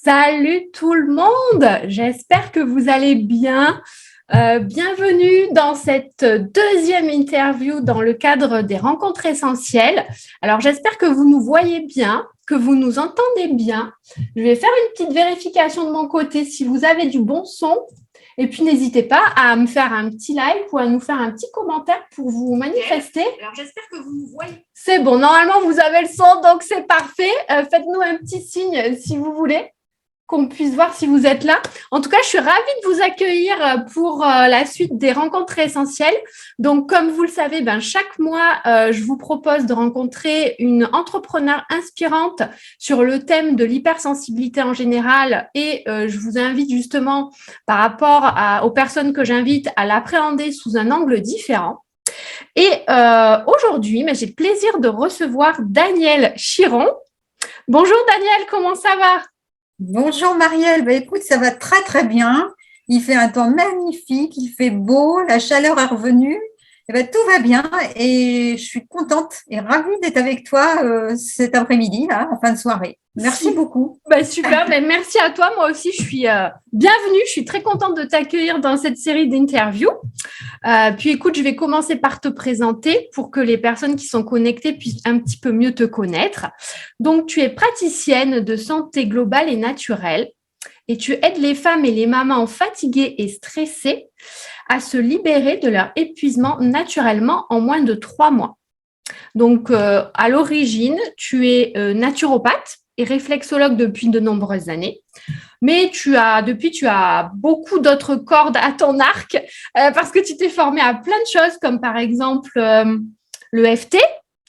Salut tout le monde, j'espère que vous allez bien. Bienvenue dans cette deuxième interview dans le cadre des rencontres essentielles. Alors j'espère que vous nous voyez bien, que vous nous entendez bien. Je vais faire une petite vérification de mon côté si vous avez du bon son. Et puis n'hésitez pas à me faire un petit like ou à nous faire un petit commentaire pour vous manifester. Alors j'espère que vous nous voyez. C'est bon, normalement vous avez le son, donc c'est parfait. Faites-nous un petit signe si vous voulez, qu'on puisse voir si vous êtes là. En tout cas, je suis ravie de vous accueillir pour la suite des rencontres essentielles. Donc, comme vous le savez, chaque mois, je vous propose de rencontrer une entrepreneure inspirante sur le thème de l'hypersensibilité en général et je vous invite justement, par rapport aux personnes que j'invite, à l'appréhender sous un angle différent. Et aujourd'hui, j'ai le plaisir de recevoir Danielle Chiron. Bonjour Danielle, comment ça va ? Bonjour Marielle, écoute, ça va très très bien. Il fait un temps magnifique, il fait beau, la chaleur est revenue. Tout va bien et je suis contente et ravie d'être avec toi cet après-midi, là, en fin de soirée. Merci beaucoup. Super, merci à toi. Moi aussi, je suis bienvenue. Je suis très contente de t'accueillir dans cette série d'interviews. Puis écoute, je vais commencer par te présenter pour que les personnes qui sont connectées puissent un petit peu mieux te connaître. Donc, tu es praticienne de santé globale et naturelle et tu aides les femmes et les mamans fatiguées et stressées à se libérer de leur épuisement naturellement en moins de 3 mois. Donc, à l'origine, tu es naturopathe et réflexologue depuis de nombreuses années. Mais tu as beaucoup d'autres cordes à ton arc parce que tu t'es formée à plein de choses, comme par exemple le FT,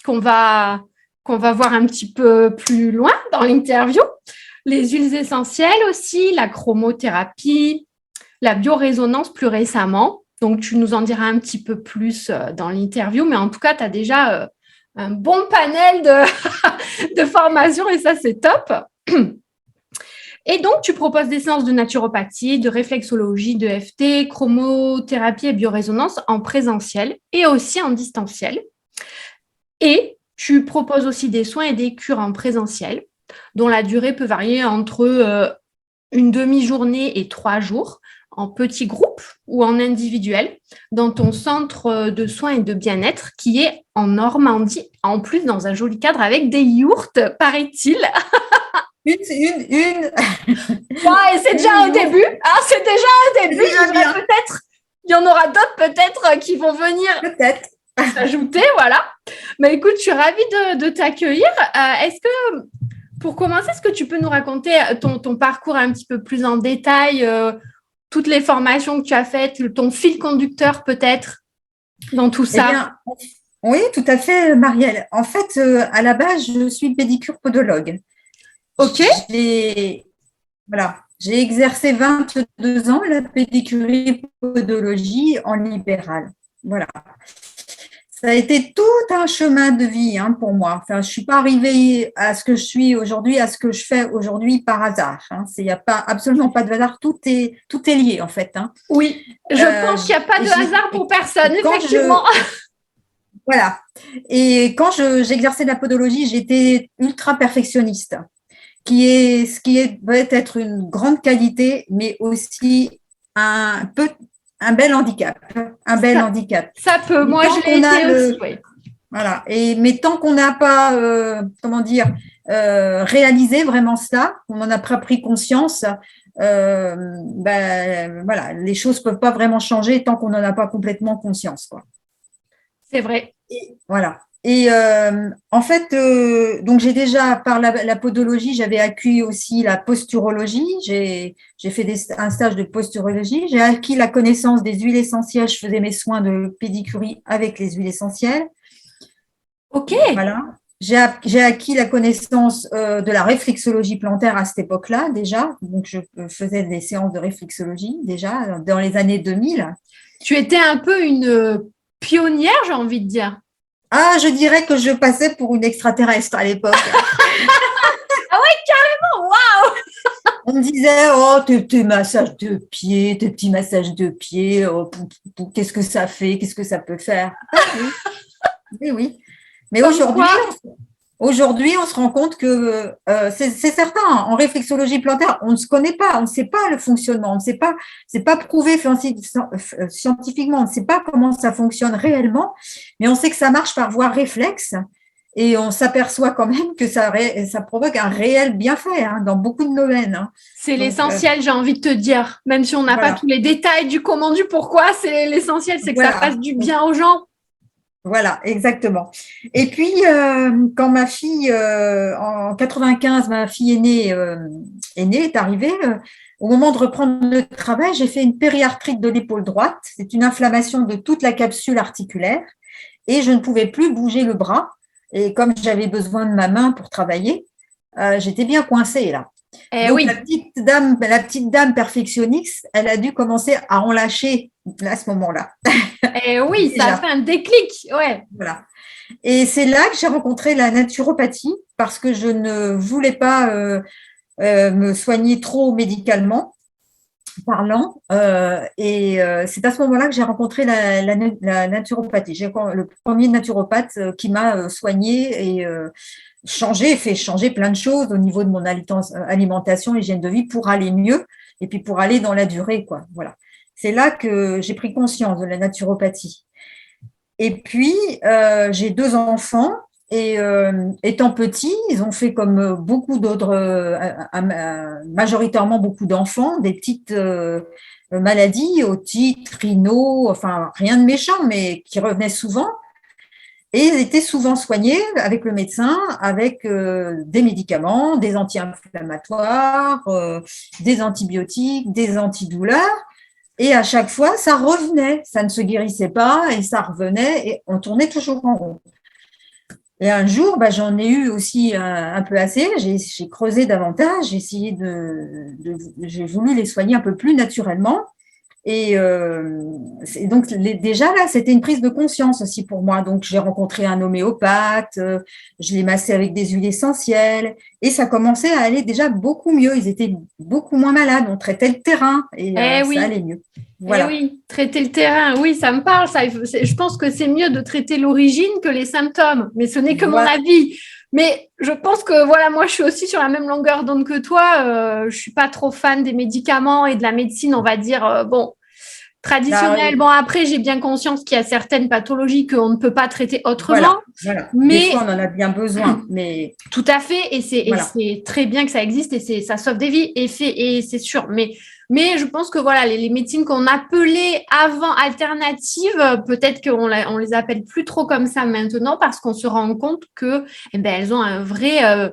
qu'on va voir un petit peu plus loin dans l'interview, les huiles essentielles aussi, la chromothérapie, la biorésonance plus récemment. Donc, tu nous en diras un petit peu plus dans l'interview, mais en tout cas, tu as déjà un bon panel de formations et ça, c'est top. Et donc, tu proposes des séances de naturopathie, de réflexologie, de FT, chromothérapie et biorésonance en présentiel et aussi en distanciel. Et tu proposes aussi des soins et des cures en présentiel, dont la durée peut varier entre une demi-journée et 3 jours, en petits groupes ou en individuel, dans ton centre de soins et de bien-être qui est en Normandie, en plus dans un joli cadre avec des yourtes, paraît-il. Une. Ouais, c'est déjà un début. Ah, c'est déjà un début. Peut-être, il y en aura d'autres peut-être qui vont venir s'ajouter, voilà. Mais écoute, je suis ravie de t'accueillir. Est-ce que, pour commencer, est-ce que tu peux nous raconter ton parcours un petit peu plus en détail, toutes les formations que tu as faites, ton fil conducteur peut-être dans tout ça? Bien, oui, tout à fait, Marielle. En fait, à la base, je suis pédicure-podologue. Ok. J'ai exercé 22 ans la pédicurie-podologie en libéral. Voilà. Ça a été tout un chemin de vie pour moi. Enfin, je ne suis pas arrivée à ce que je suis aujourd'hui, à ce que je fais aujourd'hui par hasard. Il n'y a absolument pas de hasard. Tout est lié, en fait. Oui, je pense qu'il n'y a pas de hasard pour personne, effectivement. Voilà. Et quand j'exerçais la podologie, j'étais ultra perfectionniste, ce qui peut être une grande qualité, mais aussi un bel handicap. Handicap. Ça peut. Moi, je l'ai été aussi, oui. Voilà. Mais tant qu'on n'a pas, réalisé vraiment cela, on n'en a pas pris conscience, les choses ne peuvent pas vraiment changer tant qu'on n'en a pas complètement conscience, quoi. C'est vrai. Voilà. Et en fait, donc j'ai déjà, par la podologie, j'avais acquis aussi la posturologie. J'ai fait un stage de posturologie. J'ai acquis la connaissance des huiles essentielles. Je faisais mes soins de pédicurie avec les huiles essentielles. Ok. Voilà. J'ai acquis la connaissance de la réflexologie plantaire à cette époque-là déjà. Donc, je faisais des séances de réflexologie déjà dans les années 2000. Tu étais un peu une pionnière, j'ai envie de dire. Ah, je dirais que je passais pour une extraterrestre à l'époque. Ah ouais, carrément, waouh! On me disait, oh, tes petits massages de pieds, qu'est-ce que ça fait, qu'est-ce que ça peut faire? Oui. Mais aujourd'hui, Aujourd'hui, on se rend compte que c'est certain, en réflexologie plantaire, on ne se connaît pas, on ne sait pas le fonctionnement, on ne sait pas, c'est pas prouvé scientifiquement, on ne sait pas comment ça fonctionne réellement, mais on sait que ça marche par voie réflexe et on s'aperçoit quand même que ça provoque un réel bienfait dans beaucoup de domaines. C'est Donc, l'essentiel, j'ai envie de te dire. Même si on n'a pas voilà. tous les détails du comment, du pourquoi, c'est l'essentiel, c'est que ça Voilà. fasse du bien aux gens. Voilà, exactement. Et puis, quand ma fille, en 95, ma fille aînée est arrivée, au moment de reprendre le travail, j'ai fait une périarthrite de l'épaule droite. C'est une inflammation de toute la capsule articulaire et je ne pouvais plus bouger le bras. Et comme j'avais besoin de ma main pour travailler, j'étais bien coincée là. Eh Donc, oui, la petite dame perfectionniste, elle a dû commencer à en lâcher à ce moment-là. eh oui, ça a Déjà. fait un déclic, ouais. Voilà. Et c'est là que j'ai rencontré la naturopathie parce que je ne voulais pas me soigner trop médicalement parlant. C'est à ce moment-là que j'ai rencontré la naturopathie. J'ai le premier naturopathe qui m'a soignée et fait changer plein de choses au niveau de mon alimentation, hygiène de vie pour aller mieux et puis pour aller dans la durée, quoi. Voilà. C'est là que j'ai pris conscience de la naturopathie. Et puis, j'ai 2 enfants et étant petits, ils ont fait comme beaucoup d'autres, majoritairement beaucoup d'enfants, des petites maladies, otite, rhino, enfin rien de méchant, mais qui revenaient souvent. Et ils étaient souvent soignés avec le médecin, avec des médicaments, des anti-inflammatoires, des antibiotiques, des antidouleurs. Et à chaque fois, ça revenait, ça ne se guérissait pas et ça revenait et on tournait toujours en rond. Et un jour, j'en ai eu aussi un peu assez, j'ai creusé davantage, j'ai voulu les soigner un peu plus naturellement. Et donc, déjà là, c'était une prise de conscience aussi pour moi. Donc, j'ai rencontré un homéopathe, je l'ai massé avec des huiles essentielles et ça commençait à aller déjà beaucoup mieux. Ils étaient beaucoup moins malades, on traitait le terrain et Eh ça oui, allait mieux. eh Voilà. oui, traiter le terrain, oui, ça me parle. Ça, je pense que c'est mieux de traiter l'origine que les symptômes, mais ce n'est que mon Voilà. avis. Mais je pense que voilà, moi, je suis aussi sur la même longueur d'onde que toi. Je suis pas trop fan des médicaments et de la médecine, on va dire. Bon, traditionnelle. Bon, après, j'ai bien conscience qu'il y a certaines pathologies qu'on ne peut pas traiter autrement, voilà. Des mais fois, on en a bien besoin, mais tout à fait, et voilà. c'est très bien que ça existe et ça sauve des vies et c'est sûr. Mais je pense que voilà, les médecines qu'on appelait avant alternatives, peut-être on les appelle plus trop comme ça maintenant parce qu'on se rend compte que elles ont un vrai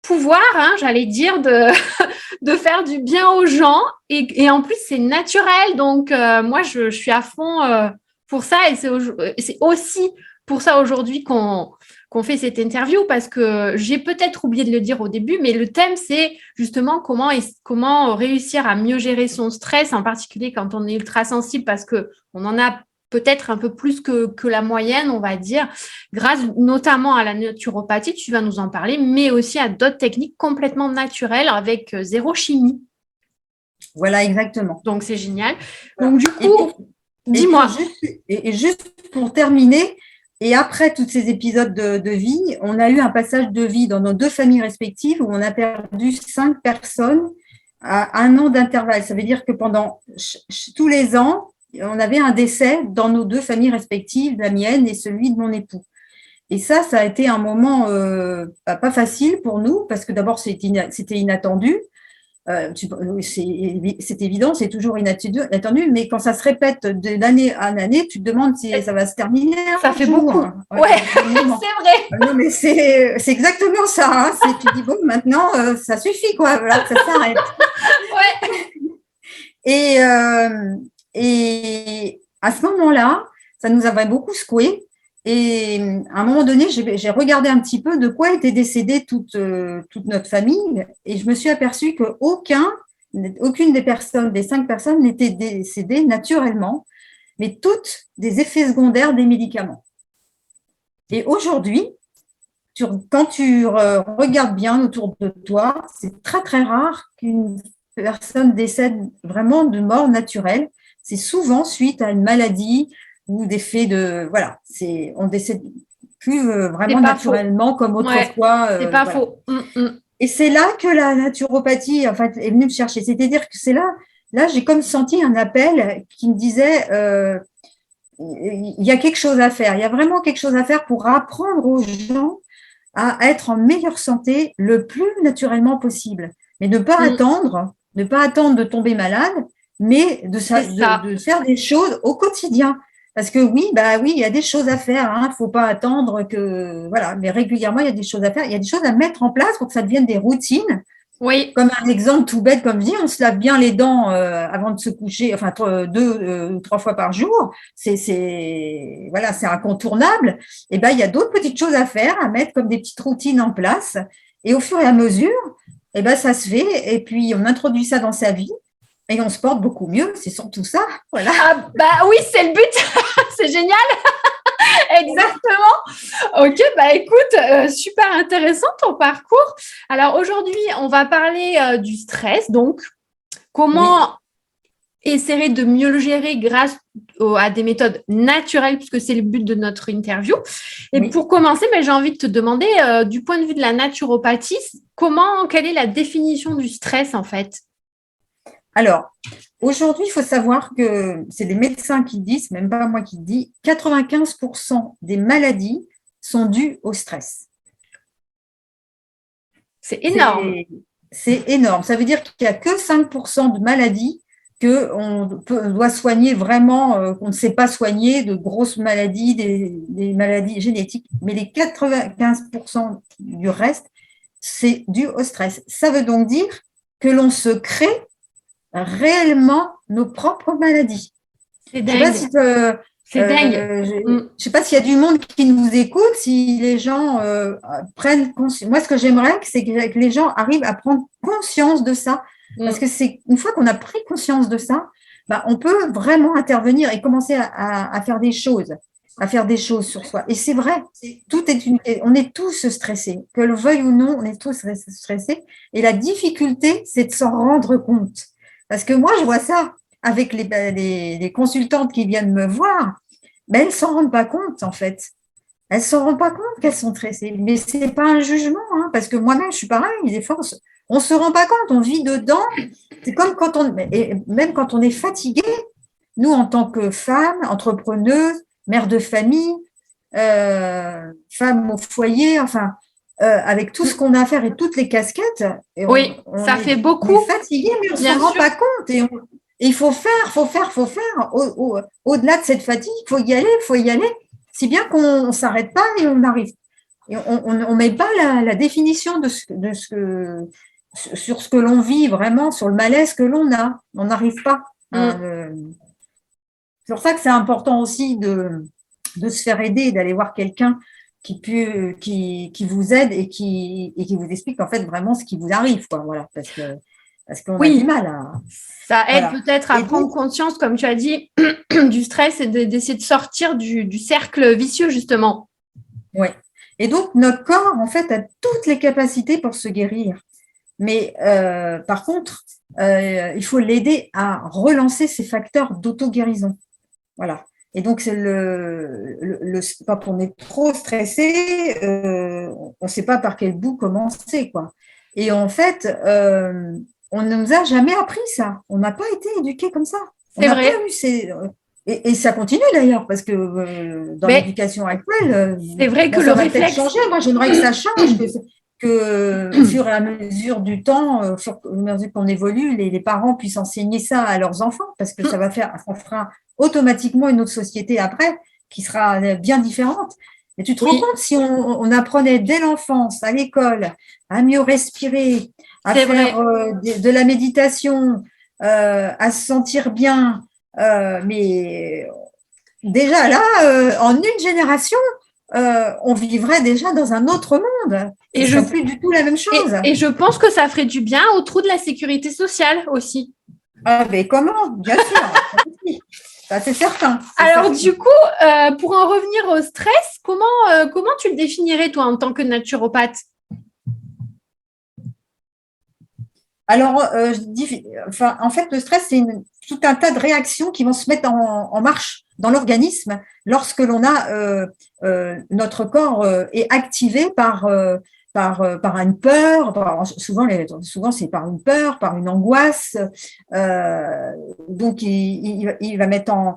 pouvoir, j'allais dire, de faire du bien aux gens. Et en plus, c'est naturel. Donc, moi, je suis à fond pour ça. Et c'est aussi pour ça aujourd'hui qu'on fait cette interview parce que j'ai peut-être oublié de le dire au début, mais le thème, c'est justement comment réussir à mieux gérer son stress, en particulier quand on est ultra sensible parce qu'on en a peut-être un peu plus que la moyenne, on va dire, grâce notamment à la naturopathie, tu vas nous en parler, mais aussi à d'autres techniques complètement naturelles avec zéro chimie. Voilà, exactement. Donc, c'est génial. Voilà. Donc, du coup, dis-moi. Et juste pour terminer, et après tous ces épisodes de vie, on a eu un passage de vie dans nos 2 familles respectives où on a perdu 5 personnes à 1 an d'intervalle. Ça veut dire que pendant tous les ans, on avait un décès dans nos 2 familles respectives, la mienne et celui de mon époux. Et ça a été un moment pas facile pour nous parce que d'abord, c'était inattendu. C'est évident, c'est toujours inattendu, mais quand ça se répète d'année en année, tu te demandes si ça va se terminer ça un fait jour. beaucoup. Ouais, c'est vrai. Non, mais c'est exactement ça. Tu dis, bon, maintenant, ça suffit, quoi. Voilà, ça s'arrête. Ouais. Et à ce moment-là, ça nous avait beaucoup secoué. Et à un moment donné, j'ai regardé un petit peu de quoi était décédée toute notre famille et je me suis aperçue qu'aucune des 5 personnes n'était décédée naturellement, mais toutes des effets secondaires des médicaments. Et aujourd'hui, quand tu regardes bien autour de toi, c'est très, très rare qu'une personne décède vraiment de mort naturelle. C'est souvent suite à une maladie ou des faits de… Voilà, on décède vraiment naturellement comme autrefois. C'est pas faux. Et c'est là que la naturopathie, en fait, est venue me chercher. C'est-à-dire que c'est là, j'ai comme senti un appel qui me disait, il y a quelque chose à faire. Il y a vraiment quelque chose à faire pour apprendre aux gens à être en meilleure santé le plus naturellement possible. Mais ne pas attendre de tomber malade, mais de faire des choses au quotidien. Parce que oui, il y a des choses à faire. Hein. Faut pas attendre que, voilà, mais régulièrement, il y a des choses à faire. Il y a des choses à mettre en place pour que ça devienne des routines. Oui. Comme un exemple tout bête, comme je dis, on se lave bien les dents avant de se coucher, enfin 2-3 fois par jour. C'est incontournable. Et il y a d'autres petites choses à faire, à mettre comme des petites routines en place. Et au fur et à mesure, ça se fait. Et puis on introduit ça dans sa vie. Et on se porte beaucoup mieux, c'est surtout ça. Voilà. Ah, oui, c'est le but. C'est génial. Exactement. Ok, écoute, super intéressant ton parcours. Alors aujourd'hui, on va parler du stress. Donc, comment essayer de mieux le gérer grâce à des méthodes naturelles, puisque c'est le but de notre interview. Et pour commencer, j'ai envie de te demander, du point de vue de la naturopathie, quelle est la définition du stress en fait ? Alors, aujourd'hui, il faut savoir que c'est les médecins qui disent, même pas moi qui le dis, 95% des maladies sont dues au stress. C'est énorme. C'est énorme. Ça veut dire qu'il n'y a que 5% de maladies qu'on doit soigner vraiment, qu'on ne sait pas soigner, de grosses maladies, des maladies génétiques. Mais les 95% du reste, c'est dû au stress. Ça veut donc dire que l'on se crée réellement nos propres maladies. C'est dingue. C'est dingue. Je ne sais pas s'il y a du monde qui nous écoute, si les gens prennent conscience. Moi, ce que j'aimerais, c'est que les gens arrivent à prendre conscience de ça. Parce que c'est une fois qu'on a pris conscience de ça, on peut vraiment intervenir et commencer à faire des choses, sur soi. Et c'est vrai, on est tous stressés. Que le veuille ou non, on est tous stressés. Et la difficulté, c'est de s'en rendre compte. Parce que moi, je vois ça avec les consultantes qui viennent me voir, elles ne s'en rendent pas compte, en fait. Elles ne s'en rendent pas compte qu'elles sont stressées. Mais ce n'est pas un jugement, hein, parce que moi-même, je suis pareil. Des fois, on ne se rend pas compte, on vit dedans. C'est comme même quand on est fatigué, nous, en tant que femmes, entrepreneuses, mères de famille, femmes au foyer, avec tout ce qu'on a à faire et toutes les casquettes. Ça fait beaucoup. On est fatigué, mais on ne s'en rend pas compte. Et il faut faire. Au-delà de cette fatigue, il faut y aller. Si bien qu'on ne s'arrête pas et on arrive. Et on ne met pas la définition sur ce que l'on vit vraiment, sur le malaise que l'on a. On n'arrive pas. C'est pour ça que c'est important aussi de se faire aider, d'aller voir quelqu'un qui vous aide et qui vous explique en fait vraiment ce qui vous arrive, quoi. Voilà, parce qu'on a du mal à. Ça aide peut-être à prendre conscience, comme tu as dit, du stress et d'essayer de sortir du cercle vicieux, justement. Oui. Et donc, notre corps, en fait, a toutes les capacités pour se guérir. Mais par contre, il faut l'aider à relancer ces facteurs d'auto-guérison. Voilà. Et donc, c'est quand on est trop stressé, on ne sait pas par quel bout commencer, quoi. Et en fait, on ne nous a jamais appris ça. On n'a pas été éduqués comme ça. C'est vrai. Et ça continue d'ailleurs, parce que dans l'éducation actuelle, c'est vrai que le réflexe changer. Moi, j'aimerais que ça change, que au fur et à mesure du temps, au fur et à mesure qu'on évolue, les parents puissent enseigner ça à leurs enfants, parce que ça fera automatiquement une autre société après qui sera bien différente. Mais tu te rends compte, si on apprenait dès l'enfance, à l'école, à mieux respirer, à faire de la méditation, à se sentir bien, mais déjà là, en une génération, on vivrait déjà dans un autre monde. Et ce ne serait plus du tout la même chose. Et je pense que ça ferait du bien au trou de la sécurité sociale aussi. Ah, mais comment? Bien sûr. Ça, c'est certain. Alors, du coup, pour en revenir au stress, comment tu le définirais, toi, en tant que naturopathe? Alors, en fait, le stress, tout un tas de réactions qui vont se mettre en marche dans l'organisme lorsque l'on a notre corps est activé par une peur, souvent c'est par une peur, par une angoisse. Donc il va mettre en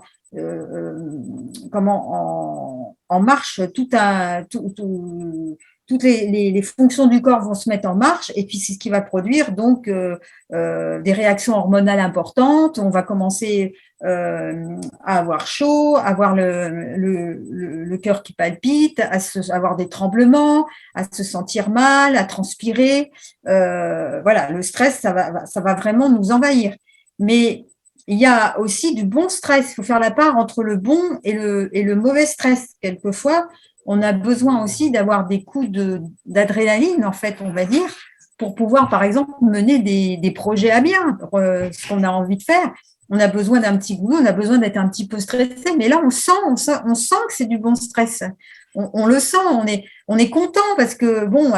marche toutes les fonctions du corps vont se mettre en marche, et puis c'est ce qui va produire donc des réactions hormonales importantes. On va commencer à avoir chaud, à avoir le cœur qui palpite, avoir des tremblements, à se sentir mal, à transpirer. Voilà, le stress, ça va vraiment nous envahir. Mais il y a aussi du bon stress. Il faut faire la part entre le bon et le mauvais stress. Quelquefois, on a besoin aussi d'avoir des coups d'adrénaline, en fait, on va dire, pour pouvoir, par exemple, mener des projets à bien, ce qu'on a envie de faire. On a besoin d'un petit goût, on a besoin d'être un petit peu stressé, mais là, on sent que c'est du bon stress. On le sent, on est content parce que, bon,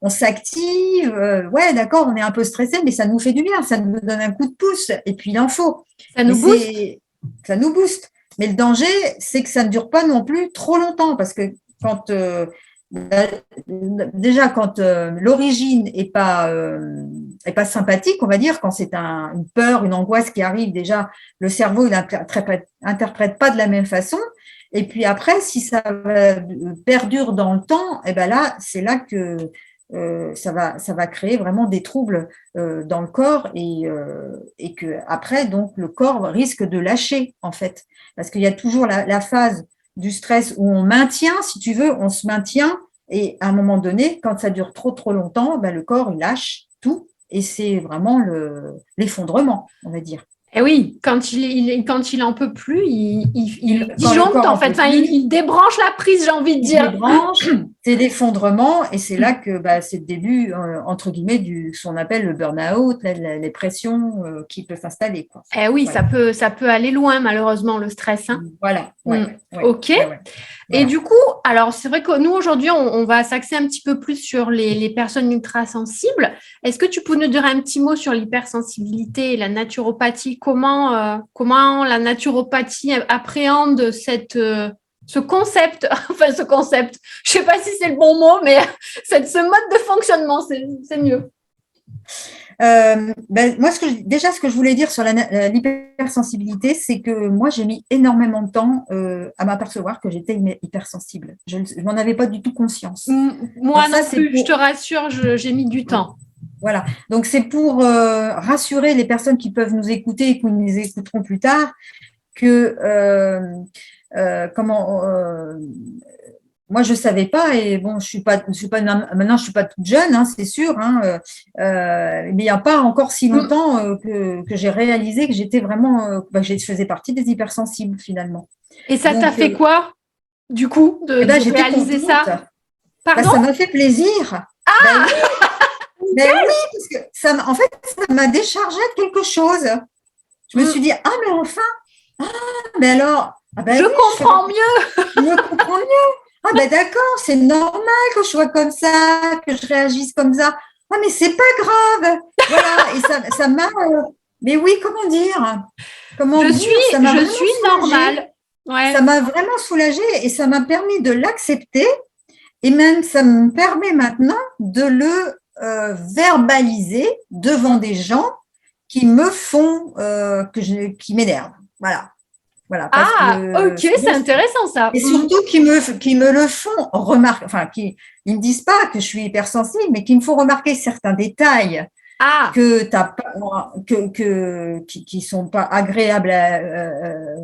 on s'active, ouais, d'accord, on est un peu stressé, mais ça nous fait du bien, ça nous donne un coup de pouce, et puis il en faut. Ça nous booste. Ça nous booste. Mais le danger, c'est que ça ne dure pas non plus trop longtemps, parce que quand l'origine n'est pas sympathique, on va dire, quand c'est une peur, une angoisse qui arrive, déjà, le cerveau il interprète pas de la même façon. Et puis après, si ça perdure dans le temps, et ben là, c'est là que ça va créer vraiment des troubles dans le corps, et que après, donc, le corps risque de lâcher, en fait, parce qu'il y a toujours la phase du stress où on maintient, si tu veux, on se maintient, et à un moment donné, quand ça dure trop longtemps, ben, le corps il lâche tout, et c'est vraiment l'effondrement, on va dire. Et oui, quand il en peut plus, il disjoncte en fait. Enfin, il débranche la prise, j'ai envie de dire. Il débranche, c'est l'effondrement, et c'est là que c'est le début, entre guillemets, ce qu'on appelle le burn-out, les pressions qui peuvent s'installer. Eh oui, voilà. ça peut aller loin, malheureusement, le stress. Hein. Voilà. Ouais, ok. Ouais. Et du coup, alors c'est vrai que nous, aujourd'hui, on va s'axer un petit peu plus sur les personnes ultrasensibles. Est-ce que tu peux nous dire un petit mot sur l'hypersensibilité et la naturopathie? Comment la naturopathie appréhende ce concept, je sais pas si c'est le bon mot, mais ce mode de fonctionnement, c'est mieux. Moi, ce que je voulais dire sur l'hypersensibilité, c'est que moi, j'ai mis énormément de temps à m'apercevoir que j'étais hypersensible. Je n'en avais pas du tout conscience. Moi non plus, je te rassure, j'ai mis du temps. Voilà, donc c'est pour rassurer les personnes qui peuvent nous écouter et qui nous écouteront plus tard que moi, je ne savais pas, et bon, maintenant, je suis pas toute jeune, hein, c'est sûr, hein, mais il n'y a pas encore si longtemps que j'ai réalisé que j'étais vraiment, je faisais partie des hypersensibles finalement. Et ça t'a fait quoi, du coup, de réaliser ça? Pardon ? Ça m'a fait plaisir. Ah oui, parce que ça m'a déchargé de quelque chose. Je me suis dit, mais enfin, mais alors… je comprends mieux. Je comprends mieux. D'accord, c'est normal que je sois comme ça, que je réagisse comme ça. Mais c'est pas grave. Voilà, et ça m'a… mais oui, comment dire Je suis normale. Ouais. Ça m'a vraiment soulagée, et ça m'a permis de l'accepter, et même ça me permet maintenant de le verbaliser devant des gens qui me font, qui m'énervent. Voilà. Ok, c'est intéressant ça. Et surtout qui me le font remarquer, enfin, ils ne me disent pas que je suis hypersensible, mais qui me font remarquer certains détails qui sont pas agréables,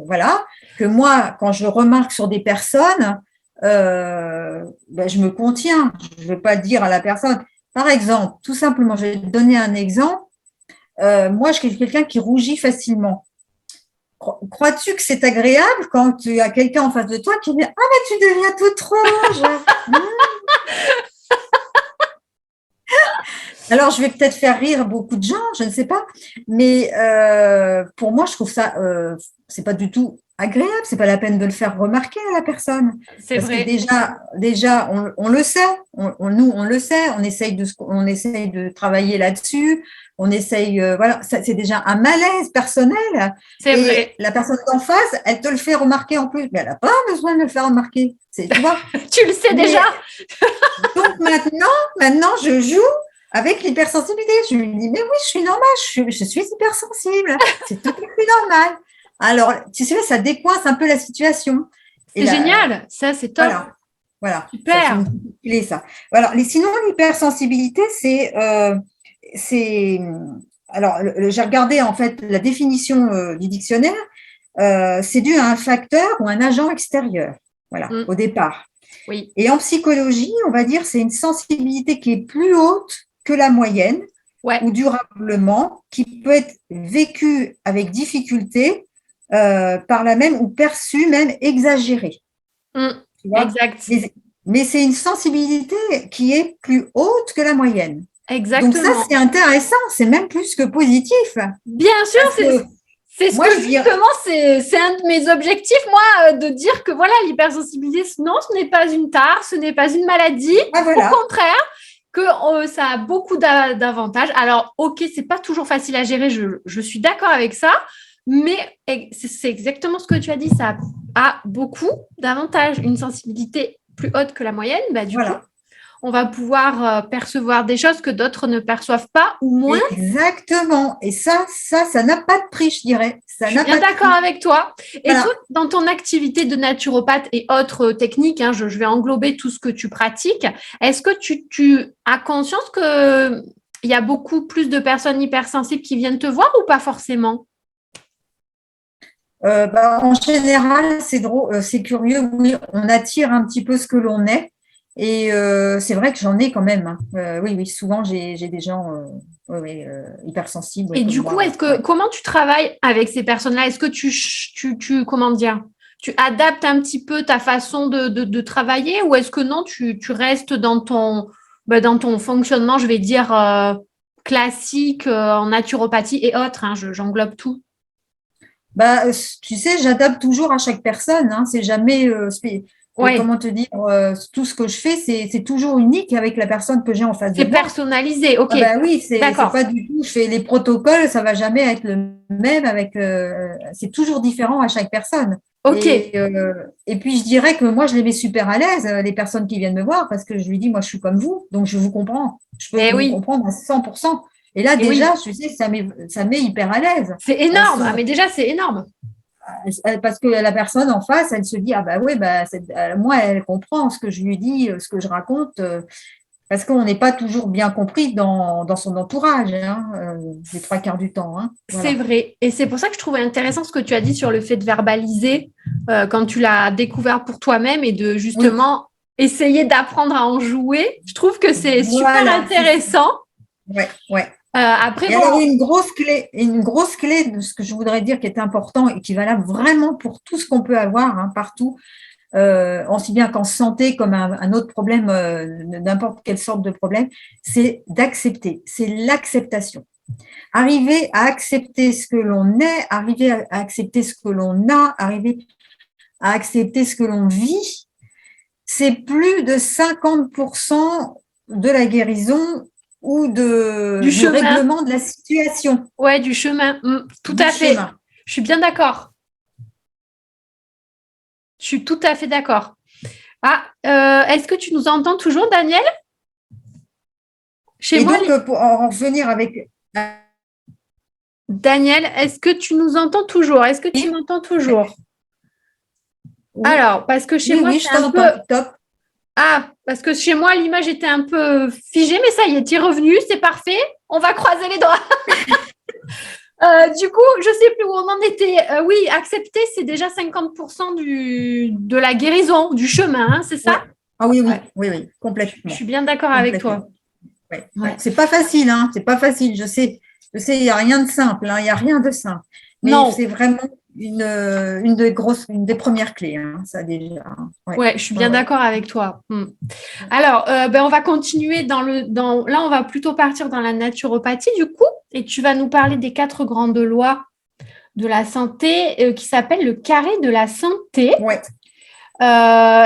voilà, que moi, quand je remarque sur des personnes, je me contiens, je ne vais pas dire à la personne. Par exemple, tout simplement, je vais te donner un exemple. Moi, je suis quelqu'un qui rougit facilement. Crois-tu que c'est agréable quand tu as quelqu'un en face de toi qui dit « Ah, mais tu deviens toute rouge !» Alors, je vais peut-être faire rire beaucoup de gens, je ne sais pas, mais pour moi, je trouve ça, c'est pas du tout agréable. C'est pas la peine de le faire remarquer à la personne. C'est Parce vrai. que déjà on le sait. Nous, on le sait. On essaye de travailler là-dessus. On essaye, voilà, c'est déjà un malaise personnel. C'est Et vrai. la personne d'en face, elle te le fait remarquer en plus. Mais elle n'a pas besoin de le faire remarquer. Tu vois. Tu le sais Mais, déjà. donc maintenant, je joue avec l'hypersensibilité. Je lui dis, mais oui, je suis normale, je suis hypersensible. C'est tout à fait normal. Alors, tu sais, ça décoince un peu la situation. Et C'est là, génial. Ça, c'est top. voilà, c'est Super. une clé, ça. Alors, sinon, l'hypersensibilité, alors, j'ai regardé en fait la définition du dictionnaire. C'est dû à un facteur ou un agent extérieur. Voilà, au départ. Oui. Et en psychologie, on va dire c'est une sensibilité qui est plus haute que la moyenne ou durablement, qui peut être vécue avec difficulté, par la même ou perçue même exagérée. Tu vois. Exact. Mais c'est une sensibilité qui est plus haute que la moyenne. Donc ça, Exactement. c'est intéressant, c'est même plus que positif. Bien sûr, c'est ce moi, que justement, c'est un de mes objectifs, moi, de dire que voilà, l'hypersensibilité, non, ce n'est pas une tare, ce n'est pas une maladie. Voilà. Au contraire, que ça a beaucoup d'avantages. Alors, ok, c'est pas toujours facile à gérer, je suis d'accord avec ça, mais c'est exactement ce que tu as dit, ça a beaucoup d'avantages. Une sensibilité plus haute que la moyenne, bah, du coup, on va pouvoir percevoir des choses que d'autres ne perçoivent pas ou moins. Exactement. Et ça n'a pas de prix, je dirais. Je suis bien d'accord avec toi. Et toi, dans ton activité de naturopathe et autres techniques, hein, je vais englober tout ce que tu pratiques, est-ce que tu as conscience qu'il y a beaucoup plus de personnes hypersensibles qui viennent te voir ou pas forcément? En général, c'est drôle, c'est curieux, oui, on attire un petit peu ce que l'on est. Et c'est vrai que j'en ai quand même. Oui, souvent j'ai des gens hypersensibles. Et du coup, comment tu travailles avec ces personnes-là? Est-ce que tu comment dire, tu adaptes un petit peu ta façon de travailler ou est-ce que non, tu restes dans ton fonctionnement, je vais dire, classique en naturopathie et autres, hein, j'englobe tout. Tu sais, j'adapte toujours à chaque personne. Hein, c'est jamais comment te dire, tout ce que je fais, c'est toujours unique avec la personne que j'ai en face de C'est moi. personnalisé, ok. Oui, c'est pas du tout. Je fais les protocoles, ça va jamais être le même c'est toujours différent à chaque personne. Ok. Et puis je dirais que moi je les mets super à l'aise, les personnes qui viennent me voir, parce que je lui dis moi je suis comme vous, donc je vous comprends. Je peux vous comprendre à 100%. Et là déjà, tu sais, ça met hyper à l'aise. C'est énorme. Mais déjà c'est énorme. Parce que la personne en face, elle se dit moi elle comprend ce que je lui dis, ce que je raconte. Parce qu'on n'est pas toujours bien compris dans son entourage, hein, les trois quarts du temps. Hein. Voilà. C'est vrai. Et c'est pour ça que je trouvais intéressant ce que tu as dit sur le fait de verbaliser quand tu l'as découvert pour toi-même et de justement essayer d'apprendre à en jouer. Je trouve que c'est super intéressant. Ouais. Après, alors, une grosse clé de ce que je voudrais dire qui est important et qui est valable vraiment pour tout ce qu'on peut avoir partout, aussi bien qu'en santé comme un autre problème, n'importe quelle sorte de problème, c'est d'accepter, c'est l'acceptation. Arriver à accepter ce que l'on est, arriver à accepter ce que l'on a, arriver à accepter ce que l'on vit, c'est plus de 50% de la guérison ou du règlement de la situation. Ouais, du chemin. Tout à fait. Je suis bien d'accord. Je suis tout à fait d'accord. Est-ce que tu nous entends toujours, Daniel? Pour en revenir avec... Daniel, est-ce que tu nous entends toujours? Est-ce que tu m'entends toujours? Oui. Alors, parce que chez moi, je t'entends. Top. Parce que chez moi, l'image était un peu figée, mais ça y est, tu es revenu, c'est parfait. On va croiser les doigts. Du coup, je ne sais plus où on en était. Oui, accepter, c'est déjà 50% de la guérison, du chemin, hein, c'est ça? Ah oui, complètement. Je suis bien d'accord avec toi. Ouais. C'est pas facile, hein. C'est pas facile. Je sais, il n'y a rien de simple, il n'y a rien de simple. Mais c'est vraiment une des premières clés, hein, ça déjà. Ouais, je suis bien d'accord avec toi. Alors, on va continuer là, on va plutôt partir dans la naturopathie du coup, et tu vas nous parler des 4 grandes lois de la santé qui s'appelle le carré de la santé. Ouais.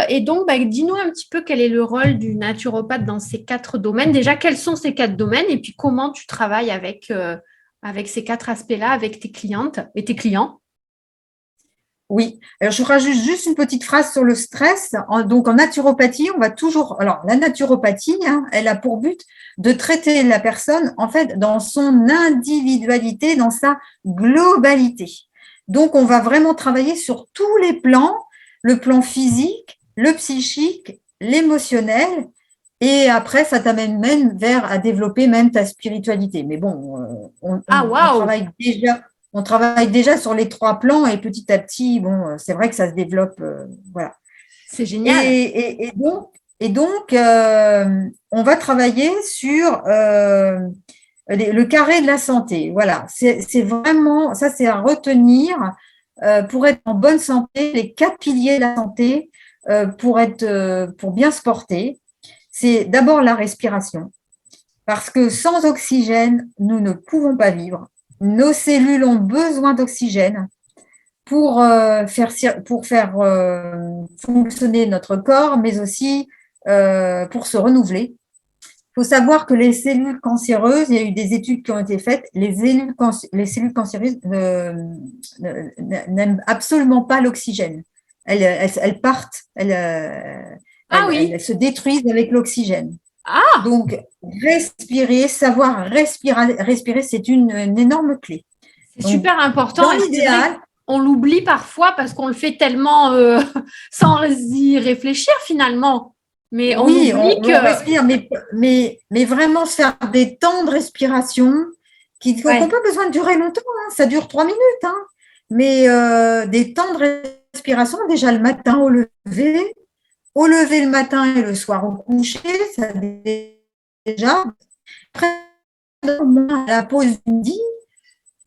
Et donc, dis-nous un petit peu quel est le rôle du naturopathe dans ces 4 domaines. Déjà, quels sont ces 4 domaines et puis comment tu travailles avec ces 4 aspects-là, avec tes clientes et tes clients? Oui, alors je rajoute juste une petite phrase sur le stress. Donc en naturopathie, on va toujours. Alors la naturopathie, elle a pour but de traiter la personne en fait dans son individualité, dans sa globalité. Donc on va vraiment travailler sur tous les plans, le plan physique, le psychique, l'émotionnel, et après ça t'amène même vers à développer même ta spiritualité. Mais bon, on Waouh! travaille déjà. On travaille déjà sur les 3 plans et petit à petit, bon, c'est vrai que ça se développe, voilà. C'est génial. Et donc, on va travailler sur le carré de la santé. Voilà, c'est vraiment, ça c'est à retenir pour être en bonne santé, les 4 piliers de la santé pour bien se porter. C'est d'abord la respiration, parce que sans oxygène, nous ne pouvons pas vivre. Nos cellules ont besoin d'oxygène pour faire fonctionner notre corps, mais aussi pour se renouveler. Il faut savoir que les cellules cancéreuses, il y a eu des études qui ont été faites, les cellules cancéreuses n'aiment absolument pas l'oxygène. Elles partent, Oui. elles se détruisent avec l'oxygène. Ah, Donc, savoir respirer, c'est une énorme clé. c'est Donc, super important dans et c'est vrai l'idéal, qu'on l'oublie parfois parce qu'on le fait tellement sans y réfléchir finalement. Mais on oui, oublie on que… respire, mais vraiment se faire des temps de respiration qui n'ont Ouais, pas besoin de durer longtemps, ça dure 3 minutes, mais des temps de respiration, déjà le matin au lever le matin et le soir au coucher, ça déjà. Après, à la pause du midi,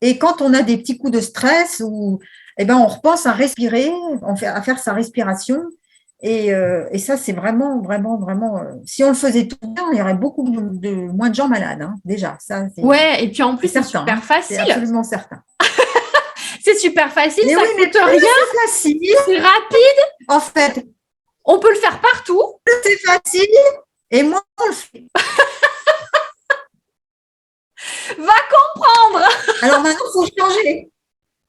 et quand on a des petits coups de stress, on repense à respirer, à faire sa respiration. Et ça, c'est vraiment, vraiment, vraiment. Si on le faisait tout bien, il y aurait moins de gens malades, déjà. Ça, ouais, et puis en c'est plus, c'est certain. super C'est facile. absolument certain. C'est super facile, Mais ça oui, mais coûte plus rien, c'est facile, c'est rapide, en fait, on peut le faire partout. plus c'est facile, et moins on le fait. Va comprendre! Alors maintenant, il faut changer.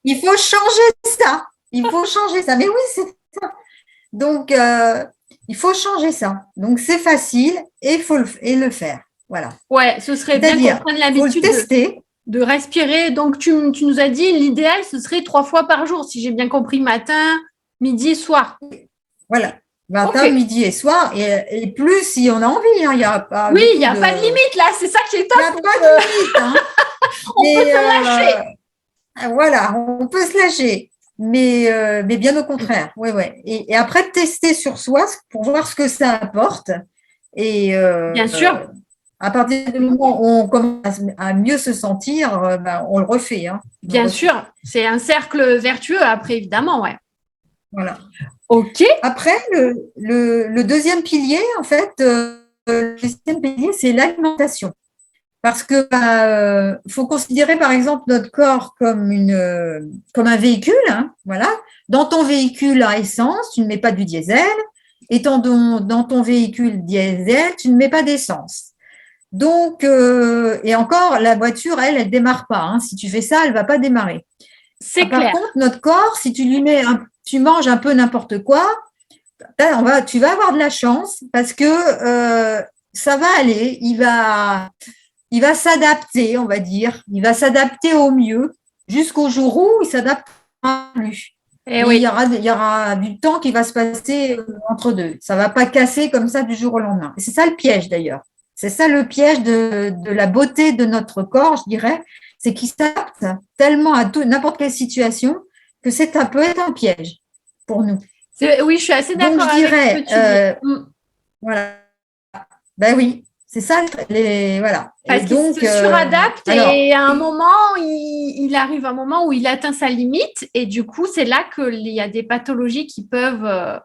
Il faut changer ça. Il faut changer ça. Mais oui, c'est ça. Donc, il faut changer ça. Donc, c'est facile et il faut le faire. Voilà. Ouais, ce serait bien qu'on C'est-à-dire, prenne il faut le l'habitude tester. de respirer. Donc, tu nous as dit, l'idéal, ce serait 3 fois par jour, si j'ai bien compris, matin, midi, soir. Voilà. Ok. Matin, midi et soir. Et plus si on a envie. Il n'y a pas Oui, du il n'y tout a pas de de. limite là, c'est ça qui est Il n'y a top. pas de limite. On peut Mais se lâcher. voilà, on peut se lâcher. Mais bien au contraire. Ouais, ouais. Et après, tester sur soi pour voir ce que ça apporte. Et Bien sûr, à partir du moment où on commence à mieux se sentir, on le refait. On le bien refait. sûr. C'est un cercle vertueux après, évidemment, ouais. Voilà. Ok. Après, le deuxième pilier, en fait, le deuxième pilier, c'est l'alimentation. Parce que faut considérer, par exemple, notre corps comme un véhicule. Voilà. Dans ton véhicule à essence, tu ne mets pas du diesel. Et dans ton véhicule diesel, tu ne mets pas d'essence. Donc, et encore, la voiture, elle ne démarre pas. Si tu fais ça, elle ne va pas démarrer. C'est Par clair. contre, notre corps, si tu manges un peu n'importe quoi, tu vas avoir de la chance parce que ça va aller. Il va s'adapter, on va dire. Il va s'adapter au mieux jusqu'au jour où il s'adaptera plus. Eh Mais oui, il y aura du temps qui va se passer entre deux. Ça ne va pas casser comme ça du jour au lendemain. Et c'est ça le piège d'ailleurs. C'est ça le piège de la beauté de notre corps, je dirais. C'est qu'il s'adapte tellement à n'importe quelle situation que ça peut être un piège pour nous. oui, je suis assez Donc, d'accord je avec ce dirais, que tu dis. voilà. Ben oui, c'est ça, voilà. Et Parce qu'il donc, se suradapte alors, et à un moment, il arrive un moment où il atteint sa limite et du coup, c'est là qu'il y a des pathologies qui peuvent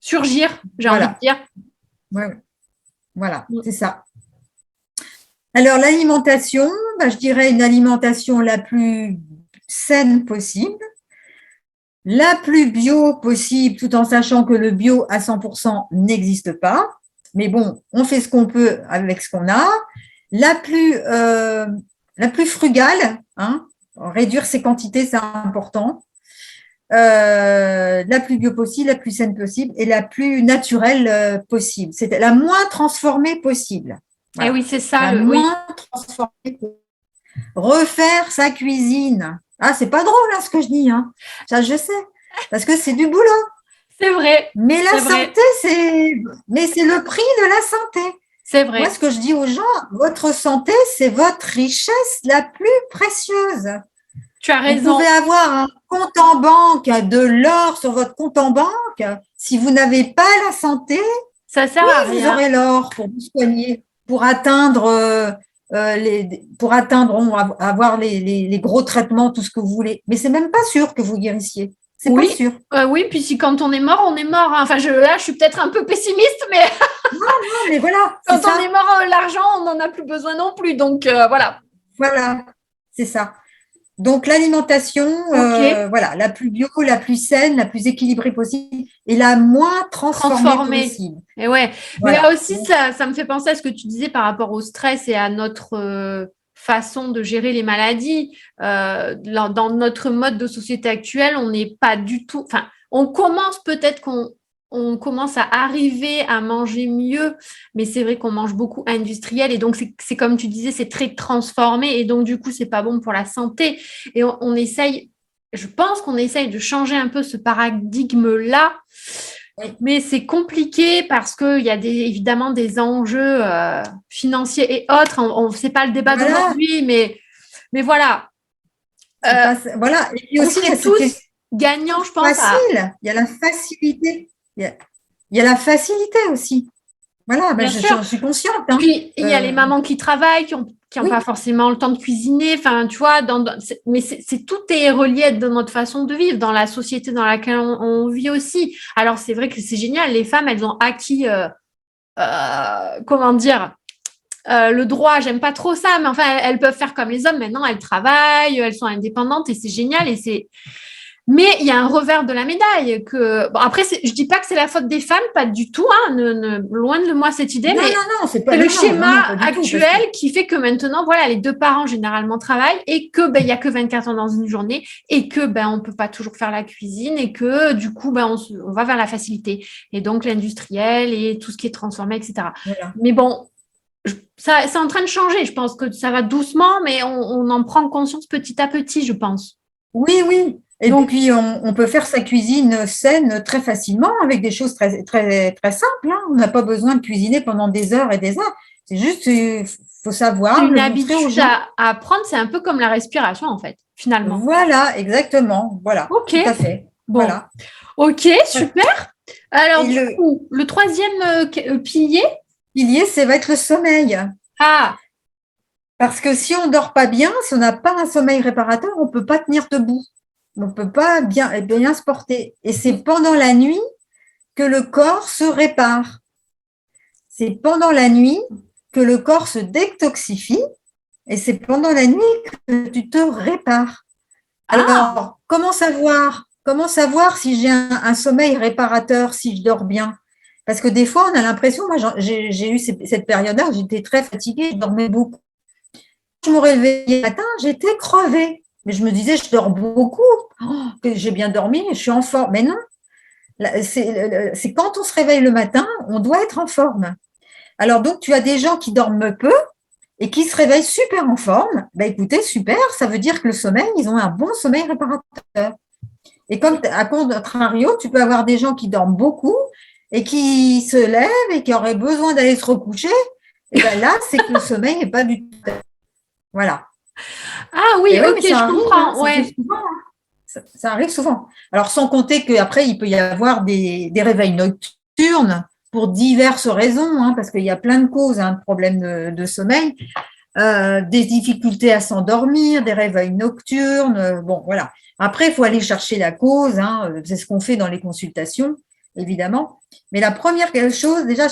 surgir, j'ai envie de voilà. dire. Ouais, voilà, c'est ça. Alors, l'alimentation, je dirais une alimentation la plus saine possible, la plus bio possible, tout en sachant que le bio à 100% n'existe pas. Mais bon, on fait ce qu'on peut avec ce qu'on a. La plus frugale, hein, réduire ses quantités, c'est important. La plus bio possible, la plus saine possible et la plus naturelle possible. C'est la moins transformée possible. Voilà. Et oui, c'est ça. La moins transformée possible. Refaire sa cuisine. Ah, c'est pas drôle hein, ce que je dis. Hein. Ça, je sais. Parce que c'est du boulot. C'est vrai. Mais la santé, c'est le prix de la santé. C'est vrai. Moi, ce que je dis aux gens, votre santé, c'est votre richesse la plus précieuse. Tu as raison. Vous pouvez avoir un compte en banque, de l'or sur votre compte en banque. Si vous n'avez pas la santé, ça sert à rien. Vous aurez l'or pour vous soigner, pour atteindre avoir les gros traitements, tout ce que vous voulez. Mais c'est même pas sûr que vous guérissiez. C'est pas sûr. Oui, puis si quand on est mort, on est mort. Hein. Enfin, là, je suis peut-être un peu pessimiste, mais non, mais voilà. Quand on est mort, l'argent, on n'en a plus besoin non plus. Donc voilà. Voilà, c'est ça. Donc l'alimentation, voilà, la plus bio, la plus saine, la plus équilibrée possible et la moins transformée possible. Et ouais. Voilà. Mais là aussi, ça me fait penser à ce que tu disais par rapport au stress et à notre façon de gérer les maladies. Dans notre mode de société actuelle, on n'est pas du tout. Enfin, on commence peut-être qu'on commence à arriver à manger mieux, mais c'est vrai qu'on mange beaucoup industriel et donc c'est comme tu disais, c'est très transformé et donc du coup, c'est pas bon pour la santé. Et on essaye, je pense qu'on essaye de changer un peu ce paradigme-là, mais c'est compliqué parce qu'il y a évidemment des enjeux financiers et autres. C'est pas le débat d'aujourd'hui, mais voilà. Voilà. Et puis aussi, on est tous gagnants, je pense. Facile. Il y a la facilité. Il y a la facilité aussi. Voilà, je suis consciente. Hein. Puis, il y a les mamans qui travaillent, qui n'ont pas forcément le temps de cuisiner. Enfin, tu vois, mais tout est relié dans notre façon de vivre, dans la société dans laquelle on vit aussi. Alors, c'est vrai que c'est génial. Les femmes, elles ont acquis, comment dire, le droit, j'aime pas trop ça, mais enfin, elles peuvent faire comme les hommes. Maintenant, elles travaillent, elles sont indépendantes et c'est génial. Mais il y a un revers de la médaille après, je dis pas que c'est la faute des femmes, pas du tout, hein, loin de moi cette idée, mais c'est le schéma actuel qui fait que maintenant, voilà, les deux parents généralement travaillent et que il y a que 24 heures dans une journée et que on peut pas toujours faire la cuisine et que du coup on va vers la facilité et donc l'industriel et tout ce qui est transformé, etc. Voilà. Mais bon. Ça, c'est en train de changer. Je pense que ça va doucement, mais on en prend conscience petit à petit, je pense. Oui. Et puis, on peut faire sa cuisine saine très facilement avec des choses très, très, très simples. Hein. On n'a pas besoin de cuisiner pendant des heures et des heures. C'est juste, il faut savoir. C'est une habitude à apprendre. C'est un peu comme la respiration, en fait, finalement. Voilà, exactement. Voilà, tout à fait. Bon. Voilà. Ok, super. Alors, du coup, le troisième pilier, ça va être le sommeil. Ah. Parce que si on ne dort pas bien, si on n'a pas un sommeil réparateur, on ne peut pas tenir debout. On ne peut pas bien se porter. Et c'est pendant la nuit que le corps se répare. C'est pendant la nuit que le corps se détoxifie et c'est pendant la nuit que tu te répares. Alors, comment savoir si j'ai un sommeil réparateur, si je dors bien? Parce que des fois, on a l'impression, moi j'ai eu cette période-là où j'étais très fatiguée, je dormais beaucoup. Je me réveillais le matin, j'étais crevée. Mais je me disais, je dors beaucoup, que j'ai bien dormi, je suis en forme. Mais non, c'est quand on se réveille le matin, on doit être en forme. Alors donc, tu as des gens qui dorment peu et qui se réveillent super en forme. Écoutez, super, ça veut dire que le sommeil, ils ont un bon sommeil réparateur. Et comme à contrario, tu peux avoir des gens qui dorment beaucoup et qui se lèvent et qui auraient besoin d'aller se recoucher. Et là, c'est que le sommeil n'est pas du tout. Voilà. Ah oui, ok, je comprends. Ça arrive souvent. Alors, sans compter qu'après, il peut y avoir des réveils nocturnes pour diverses raisons, hein, parce qu'il y a plein de causes, de problèmes de sommeil, des difficultés à s'endormir, des réveils nocturnes. Bon, voilà. Après, il faut aller chercher la cause. Hein, c'est ce qu'on fait dans les consultations, évidemment. Mais la première chose, déjà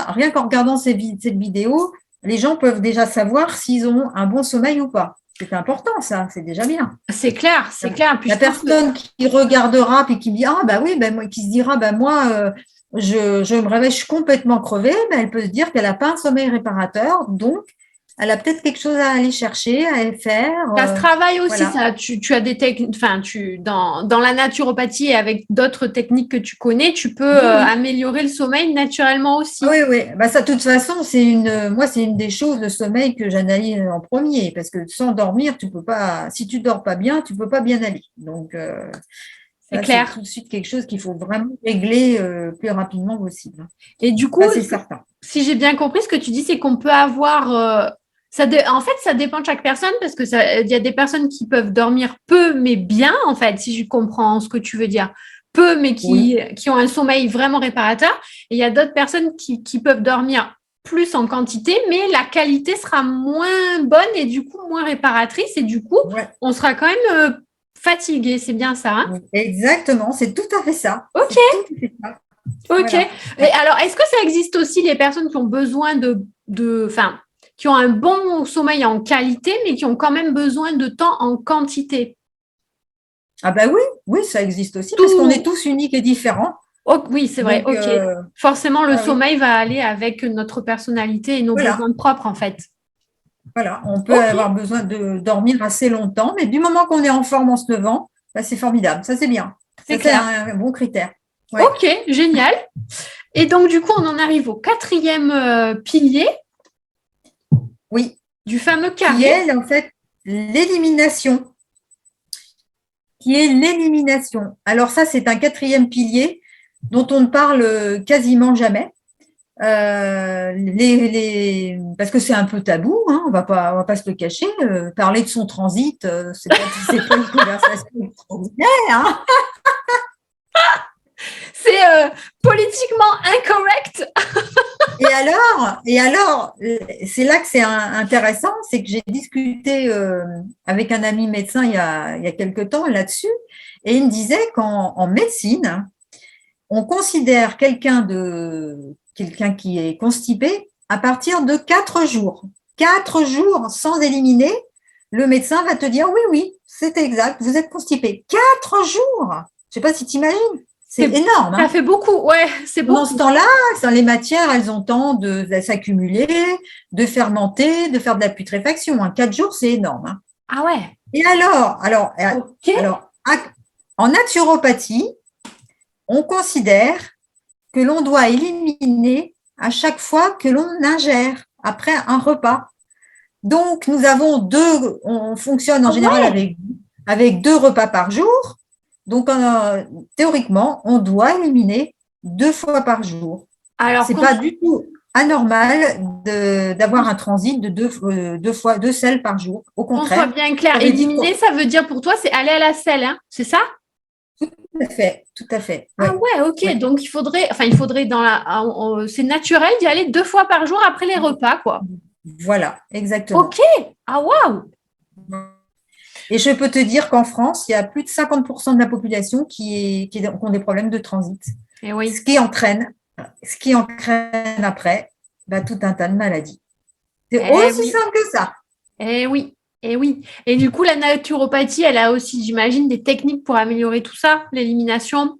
rien qu'en regardant cette vidéo, les gens peuvent déjà savoir s'ils ont un bon sommeil ou pas. C'est important, ça, c'est déjà bien. C'est clair, c'est clair. Puis La personne qui regardera puis qui me dit ah bah oui, ben moi, qui se dira bah moi je me réveille, je suis complètement crevée, ben elle peut se dire qu'elle n'a pas un sommeil réparateur, donc elle a peut-être quelque chose à aller chercher, à aller faire. ça se travaille aussi, voilà. ça. Tu as des techniques, enfin, dans la naturopathie et avec d'autres techniques que tu connais, tu peux Oui, oui. améliorer le sommeil naturellement aussi. Oui, oui. Bah, ça, de toute façon, moi, c'est une des choses, le sommeil, que j'analyse en premier, parce que sans dormir, tu peux pas, si tu dors pas bien, tu peux pas bien aller. Donc, C'est ça, c'est clair. tout de suite quelque chose qu'il faut vraiment régler le plus rapidement possible. Et du coup, Ça, c'est certain. si j'ai bien compris, ce que tu dis, c'est qu'on peut avoir. En fait, ça dépend de chaque personne parce que il y a des personnes qui peuvent dormir peu mais bien, en fait, si je comprends ce que tu veux dire. Peu mais Oui. qui ont un sommeil vraiment réparateur. Et il y a d'autres personnes qui peuvent dormir plus en quantité, mais la qualité sera moins bonne et du coup moins réparatrice. Et du coup, Ouais. on sera quand même fatigué. C'est bien ça, hein? Oui, exactement, c'est tout à fait ça. Ok. C'est tout à fait ça. Ok. Voilà. Et alors, est-ce que ça existe aussi les personnes qui ont besoin enfin, qui ont un bon sommeil en qualité, mais qui ont quand même besoin de temps en quantité? Ah ben oui, oui, ça existe aussi parce qu'on est Tout. tous uniques et différents. Oh, oui, c'est vrai. Donc, Ok. Forcément, le ah oui, sommeil va aller avec notre personnalité et nos voilà, besoins propres, en fait. voilà. On peut Ok. avoir besoin de dormir assez longtemps, mais du moment qu'on est en forme en se levant, bah, c'est formidable. Ça, c'est bien. C'est Ça, c'est clair. un bon critère. Ouais. Ok, génial. Et donc, du coup, on en arrive au quatrième pilier Oui, du fameux qui carré. est en fait l'élimination. Qui est l'élimination. Alors ça, c'est un quatrième pilier dont on ne parle quasiment jamais. Parce que c'est un peu tabou, hein, on va pas se le cacher. Parler de son transit, c'est pas une conversation extraordinaire. Hein. C'est politiquement incorrect. Et alors, c'est là que c'est intéressant, c'est que j'ai discuté avec un ami médecin il y a quelque temps là-dessus, et il me disait qu'en médecine, on considère quelqu'un qui est constipé à partir de 4 jours. 4 jours sans éliminer, le médecin va te dire oui, oui, c'est exact, vous êtes constipé. 4 jours. Je ne sais pas si tu imagines. C'est énorme. Ça Hein. fait beaucoup, ouais, c'est Pendant ce beaucoup. temps-là, les matières, elles ont temps de s'accumuler, de fermenter, de faire de la putréfaction. 4 jours, c'est énorme. Hein. Ah ouais. Et Ok. alors, en naturopathie, on considère que l'on doit éliminer à chaque fois que l'on ingère après un repas. Donc, nous avons on fonctionne en Ah général ouais. avec 2 repas par jour. Donc, théoriquement, on doit éliminer 2 fois par jour. Alors, C'est pas du tout anormal d'avoir un transit de 2 selles par jour. Au qu'on soit contraire, bien clair, ça veut dire éliminer, ça veut dire pour toi, c'est aller à la selle, hein, c'est ça? tout à fait, tout à fait. Ah Ouais, ouais, ok. ouais. Donc, il faudrait c'est naturel d'y aller 2 fois par jour après les repas, quoi. Voilà, Ok. exactement. Ah waouh. Et je peux te dire qu'en France, il y a plus de 50% de la population qui ont des problèmes de transit, Eh ce oui. qui entraîne, après tout un tas de maladies. C'est Eh aussi oui. simple que ça. Eh oui. Eh oui. Et du coup, la naturopathie, elle a aussi, j'imagine, des techniques pour améliorer tout ça, l'élimination,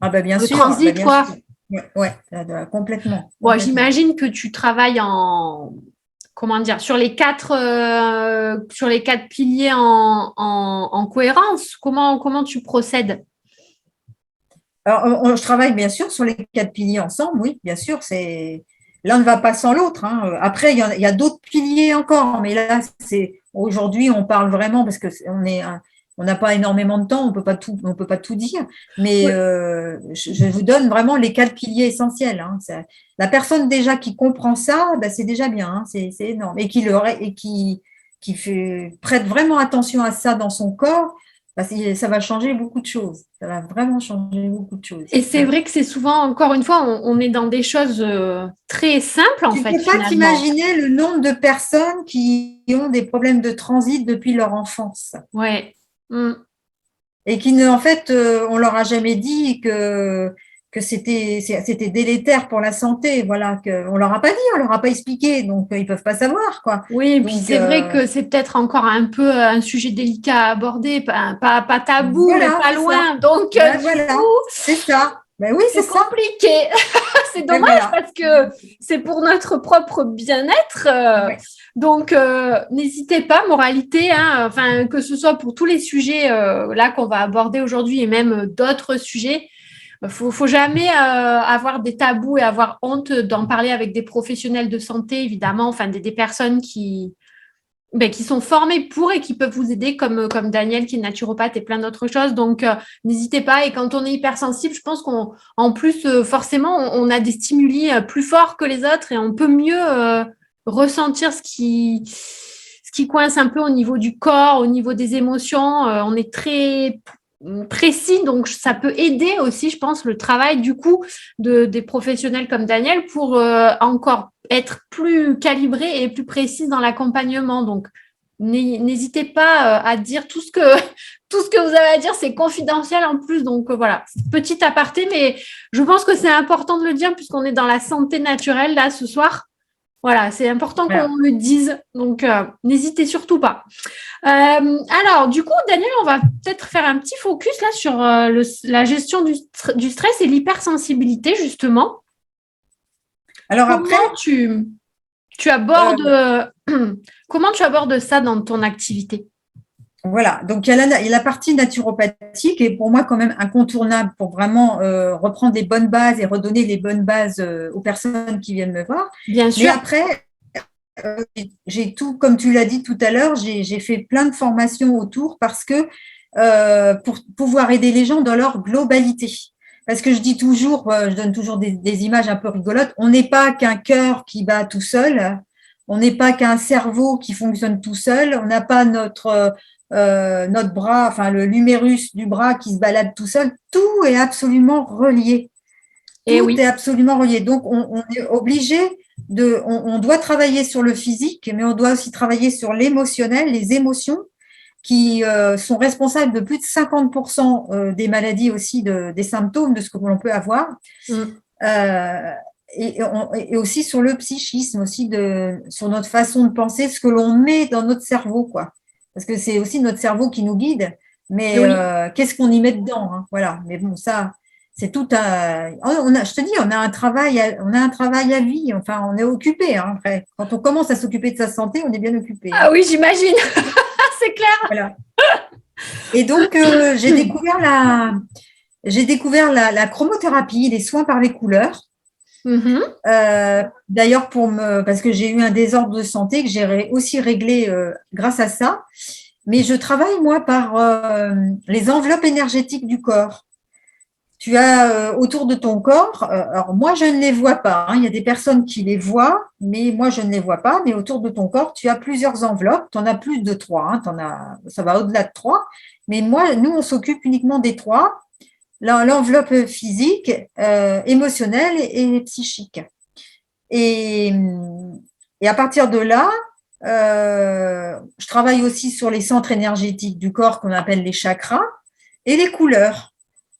Ah bien le sûr, transit, bien sûr. quoi. Ouais, ouais, complètement, Bon, complètement. j'imagine que tu travailles comment dire, sur les quatre piliers en cohérence. Comment tu procèdes? Alors, je travaille bien sûr sur les 4 piliers ensemble, oui, bien sûr. L'un ne va pas sans l'autre. Hein. Après, il y a d'autres piliers encore, mais là, aujourd'hui, on parle vraiment parce que on n'a pas énormément de temps, on peut pas tout dire. Mais Oui. je vous donne vraiment les 4 piliers essentiels. Hein. La personne déjà qui comprend ça, c'est déjà bien, hein. C'est énorme, et qui prête vraiment attention à ça dans son corps. Ça va changer beaucoup de choses. Ça va vraiment changer beaucoup de choses. Et c'est Ouais. vrai que c'est souvent, encore une fois, on est dans des choses très simples, en Tu ne fait, peux pas finalement. t'imaginer le nombre de personnes qui ont des problèmes de transit depuis leur enfance Ouais. Mm. et qui, en fait, on leur a jamais dit que c'était délétère pour la santé, voilà, qu'on leur a pas dit, on leur a pas expliqué, donc ils peuvent pas savoir, quoi. Oui, et puis Donc c'est vrai que c'est peut-être encore un peu un sujet délicat à aborder, pas tabou, mais voilà, pas c'est ça. loin. Donc, Ben du voilà, coup, c'est ça. Ben oui, c'est c'est ça. compliqué. C'est Ben dommage voilà. parce que c'est pour notre propre bien-être. Ouais. Donc, n'hésitez pas, moralité, hein, enfin, que ce soit pour tous les sujets là qu'on va aborder aujourd'hui et même d'autres sujets. Faut jamais avoir des tabous et avoir honte d'en parler avec des professionnels de santé, évidemment, enfin des personnes qui sont formées pour et qui peuvent vous aider, comme Daniel qui est naturopathe et plein d'autres choses. Donc, n'hésitez pas. Et quand on est hypersensible, je pense qu'en plus, forcément, on a des stimuli plus forts que les autres et on peut mieux ressentir ce qui coince un peu au niveau du corps, au niveau des émotions. On est très précis, donc ça peut aider aussi, je pense, le travail du coup des professionnels comme Daniel pour encore être plus calibré et plus précis dans l'accompagnement. Donc, n'hésitez pas à dire tout ce que vous avez à dire, c'est confidentiel en plus. Donc, voilà, petit aparté, mais je pense que c'est important de le dire puisqu'on est dans la santé naturelle là ce soir. Voilà, c'est important Voilà. qu'on le dise. Donc, n'hésitez surtout pas. Alors, du coup, Daniel, on va peut-être faire un petit focus là sur la gestion du stress et l'hypersensibilité, justement. Alors après, Comment tu abordes, comment tu abordes ça dans ton activité? voilà, donc il y a la partie naturopathique qui est pour moi quand même incontournable pour vraiment reprendre les bonnes bases et redonner les bonnes bases aux personnes qui viennent me voir. Bien Mais sûr. après, j'ai tout, comme tu l'as dit tout à l'heure, j'ai fait plein de formations autour parce que pour pouvoir aider les gens dans leur globalité. Parce que je dis toujours, je donne toujours des images un peu rigolotes, on n'est pas qu'un cœur qui bat tout seul, on n'est pas qu'un cerveau qui fonctionne tout seul, on n'a pas notre bras, enfin l'humérus du bras qui se balade tout seul, tout est absolument relié. Et Tout est oui. absolument relié. Donc, on est obligé on doit travailler sur le physique, mais on doit aussi travailler sur l'émotionnel, les émotions qui sont responsables de plus de 50% des maladies aussi, des symptômes de ce que l'on peut avoir. Mm. Euh, et aussi sur le psychisme, aussi sur notre façon de penser, ce que l'on met dans notre cerveau, quoi. Parce que c'est aussi notre cerveau qui nous guide, Et mais oui. qu'est-ce qu'on y met dedans, hein, voilà. Mais bon, ça, c'est tout un. Je te dis, on a un travail à vie. Enfin, on est occupé. Hein, après, quand on commence à s'occuper de sa santé, on est bien occupé. Ah Hein, oui, j'imagine. C'est clair. voilà. Et donc, j'ai découvert la chromothérapie, les soins par les couleurs. Mhm. D'ailleurs, parce que j'ai eu un désordre de santé que j'ai aussi réglé grâce à ça. Mais je travaille, moi, par les enveloppes énergétiques du corps. Tu as autour de ton corps, alors moi, je ne les vois pas. Hein, il y a des personnes qui les voient, mais moi, je ne les vois pas. Mais autour de ton corps, tu as plusieurs enveloppes. Tu en as plus de trois. Hein, ça va au-delà de trois. Mais moi, nous, on s'occupe uniquement des trois. L'enveloppe physique, émotionnelle et psychique. Et, et à partir de là, je travaille aussi sur les centres énergétiques du corps qu'on appelle les chakras et les couleurs.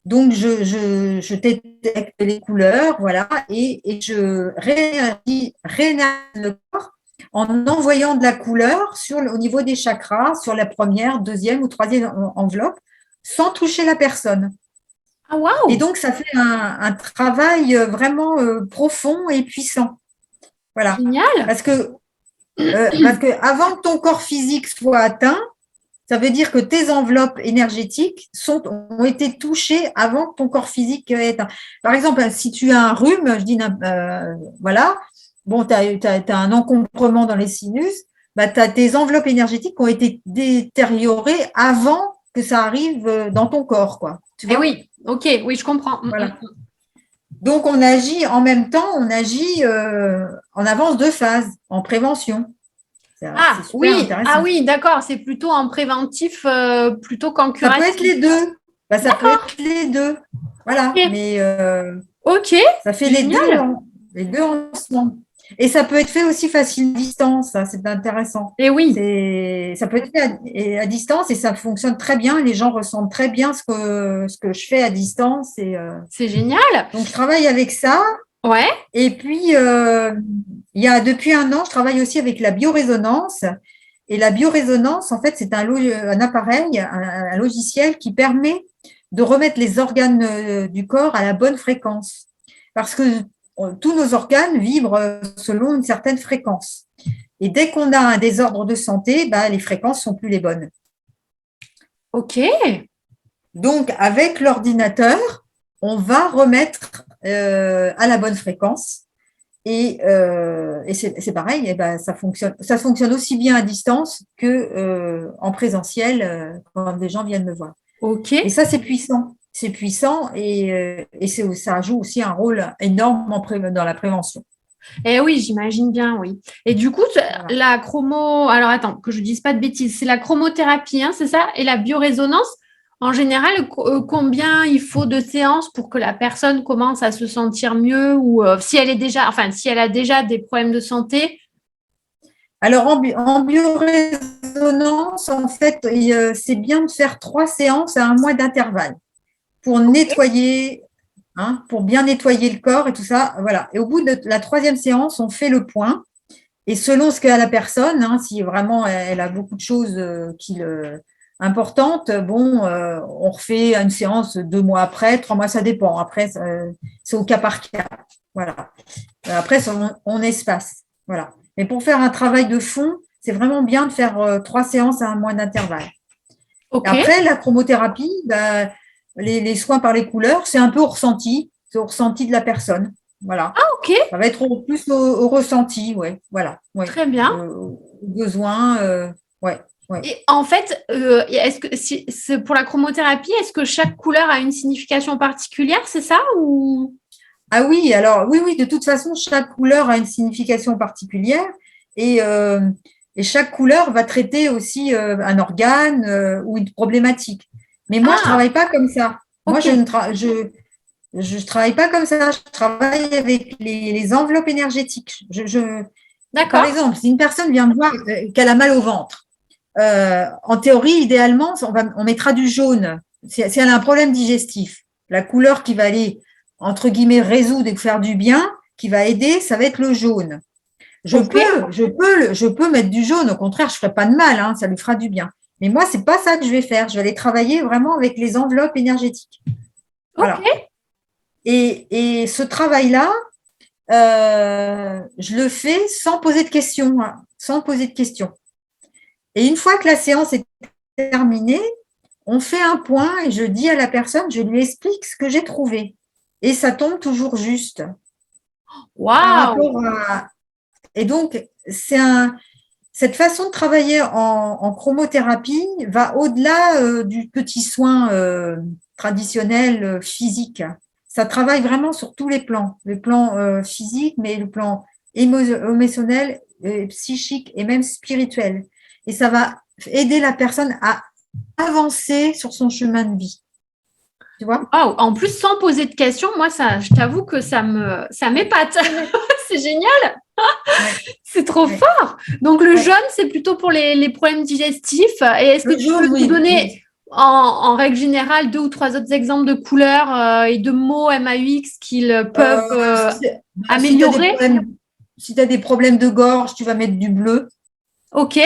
Donc, je détecte les couleurs, voilà, et je réénergise le corps en envoyant de la couleur au niveau des chakras, sur la première, deuxième ou troisième enveloppe, sans toucher la personne. Ah, Et waouh. donc, ça fait un travail vraiment profond et puissant. Voilà. Génial. Parce que avant que ton corps physique soit atteint, ça veut dire que tes enveloppes énergétiques ont été touchées avant que ton corps physique ait atteint. Par exemple, si tu as un rhume, je dis, voilà, bon, tu as un encombrement dans les sinus, bah, tu as tes enveloppes énergétiques qui ont été détériorées avant que ça arrive dans ton corps, quoi. Tu Et vois? oui. Ok. Oui, je comprends. Voilà. Donc, on agit en même temps, on agit en avance de phase, en prévention. C'est Ah super oui. Ah intéressant. oui. D'accord. C'est plutôt en préventif plutôt qu'en Ça peut être curatif. les deux. Bah, ça peut D'accord. être les deux. Ok. Voilà, mais Ok. ça fait Génial. les deux ensemble. Et ça peut être fait aussi facile distance, ça, c'est intéressant. Et oui, Ça peut être fait à distance et ça fonctionne très bien. Les gens ressentent très bien ce que je fais à distance. c'est génial. Donc, je travaille avec ça. Ouais, Et puis, depuis 1 an, je travaille aussi avec la biorésonance. Et la biorésonance, en fait, c'est un appareil, un logiciel qui permet de remettre les organes du corps à la bonne fréquence. Parce que tous nos organes vibrent selon une certaine fréquence. Et dès qu'on a un désordre de santé, bah, les fréquences sont plus les bonnes. ok. Donc, avec l'ordinateur, on va remettre à la bonne fréquence. Et c'est pareil, et ben, ça fonctionne aussi bien à distance que en présentiel quand des gens viennent me voir. Ok. Et ça, c'est puissant. C'est puissant et ça joue aussi un rôle énorme dans la prévention. Eh oui, j'imagine bien, oui. Et du coup, Voilà. la chromo… Alors, attends, que je dise pas de bêtises. C'est la chromothérapie, hein, c'est ça? Et la biorésonance, en général, combien il faut de séances pour que la personne commence à se sentir mieux ou si elle si elle a déjà des problèmes de santé? Alors, en biorésonance, en fait, c'est bien de faire 3 séances à 1 mois d'intervalle pour nettoyer, hein, pour bien nettoyer le corps et tout ça. Voilà. Et au bout de la 3e séance, on fait le point. Et selon ce qu'a la personne, hein, si vraiment elle a beaucoup de choses importantes, bon, on refait une séance 2 mois après, 3 mois, ça dépend. Après, c'est au cas par cas. Voilà. Après, on espace. Voilà. Mais pour faire un travail de fond, c'est vraiment bien de faire 3 séances à 1 mois d'intervalle. Ok. Après, la chromothérapie, bah, les soins par les couleurs, c'est un peu au ressenti. C'est au ressenti de la personne. Voilà. Ok, Ça va être plus au ressenti, ouais. Voilà. Ouais. très bien. Au besoin, ouais. Ouais. Et en fait, est-ce que c'est pour la chromothérapie, est-ce que chaque couleur a une signification particulière, c'est ça ou… Ah oui, alors oui, de toute façon, chaque couleur a une signification particulière et, euh, et chaque couleur va traiter aussi un organe ou une problématique. Mais moi, je Ah, travaille pas comme ça. Moi, ok, je travaille pas comme ça. Je travaille avec les enveloppes énergétiques. Par d'accord. exemple, si une personne vient me voir qu'elle a mal au ventre, en théorie, idéalement, on mettra du jaune. Si elle a un problème digestif, la couleur qui va aller entre guillemets, résoudre et faire du bien, qui va aider, ça va être le jaune. Ok, Je peux mettre du jaune, au contraire, je ne ferai pas de mal, hein, ça lui fera du bien. Mais moi, c'est pas ça que je vais faire. Je vais aller travailler vraiment avec les enveloppes énergétiques. ok, Voilà. Et ce travail-là, je le fais sans poser de questions, hein, sans poser de questions. Et une fois que la séance est terminée, on fait un point et je dis à la personne, je lui explique ce que j'ai trouvé. Et ça tombe toujours juste. Par waouh, rapport à… Et donc, cette façon de travailler en chromothérapie va au-delà du petit soin traditionnel physique. Ça travaille vraiment sur tous les plans, le plan physique, mais le plan émotionnel, psychique et même spirituel. Et ça va aider la personne à avancer sur son chemin de vie. Tu vois? waouh. En plus, sans poser de questions, moi, ça, je t'avoue que ça m'épate. C'est génial, Ouais, c'est trop ouais, fort. Donc, le ouais. jaune, c'est plutôt pour les problèmes digestifs. Et est-ce que Le tu peux jaune, nous oui, donner, oui. en règle générale, 2 ou 3 autres exemples de couleurs et de mots MAUX qu'ils peuvent Si tu as des améliorer? problèmes, si tu as des problèmes de gorge, tu vas mettre du bleu. Ok.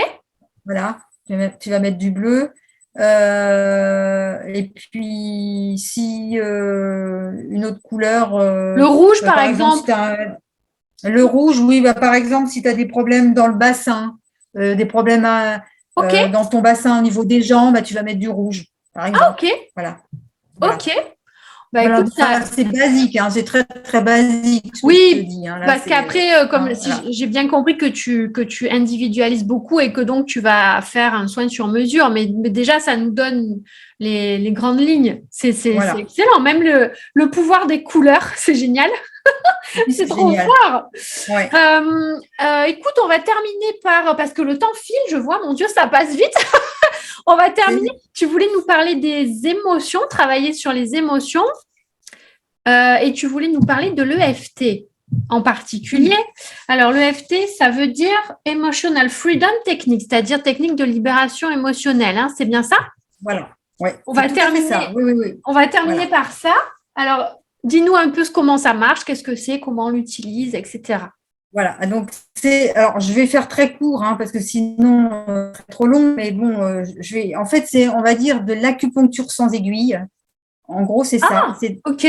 Voilà, tu vas mettre du bleu. Et puis, si une autre couleur, Le rouge, par par exemple, si exemple. tu as le rouge, oui, bah, par exemple, si tu as des problèmes dans le bassin, des problèmes Ok. dans ton bassin au niveau des jambes, bah, tu vas mettre du rouge, par Ah, exemple. ok. Voilà, voilà. Ok. Bah Voilà, écoute, ça, c'est basique, hein, c'est très, très basique ce que je te oui, dis, hein, là, parce qu'après, comme hein, si voilà. j'ai bien compris que tu individualises beaucoup et que donc tu vas faire un soin sur mesure, mais déjà, ça nous donne les grandes lignes. C'est Voilà. excellent. Même le pouvoir des couleurs, c'est génial. Oui, C'est c'est trop génial. fort. Ouais. Écoute, on va terminer parce que le temps file, je vois, mon Dieu, ça passe vite. On va terminer. Tu voulais nous parler des émotions, travailler sur les émotions, et tu voulais nous parler de l'EFT. en particulier. Alors, l'EFT, ça veut dire Emotional Freedom Technique, c'est-à-dire technique de libération émotionnelle. Hein, c'est bien ça? Voilà. Ouais, on va terminer, ça. Oui. On va terminer par ça. Alors, dis-nous un peu comment ça marche, qu'est-ce que c'est, comment on l'utilise, etc. Voilà, donc alors je vais faire très court parce que sinon c'est trop long, mais bon, en fait c'est, on va dire, de l'acupuncture sans aiguille. En gros, c'est ça. Ok.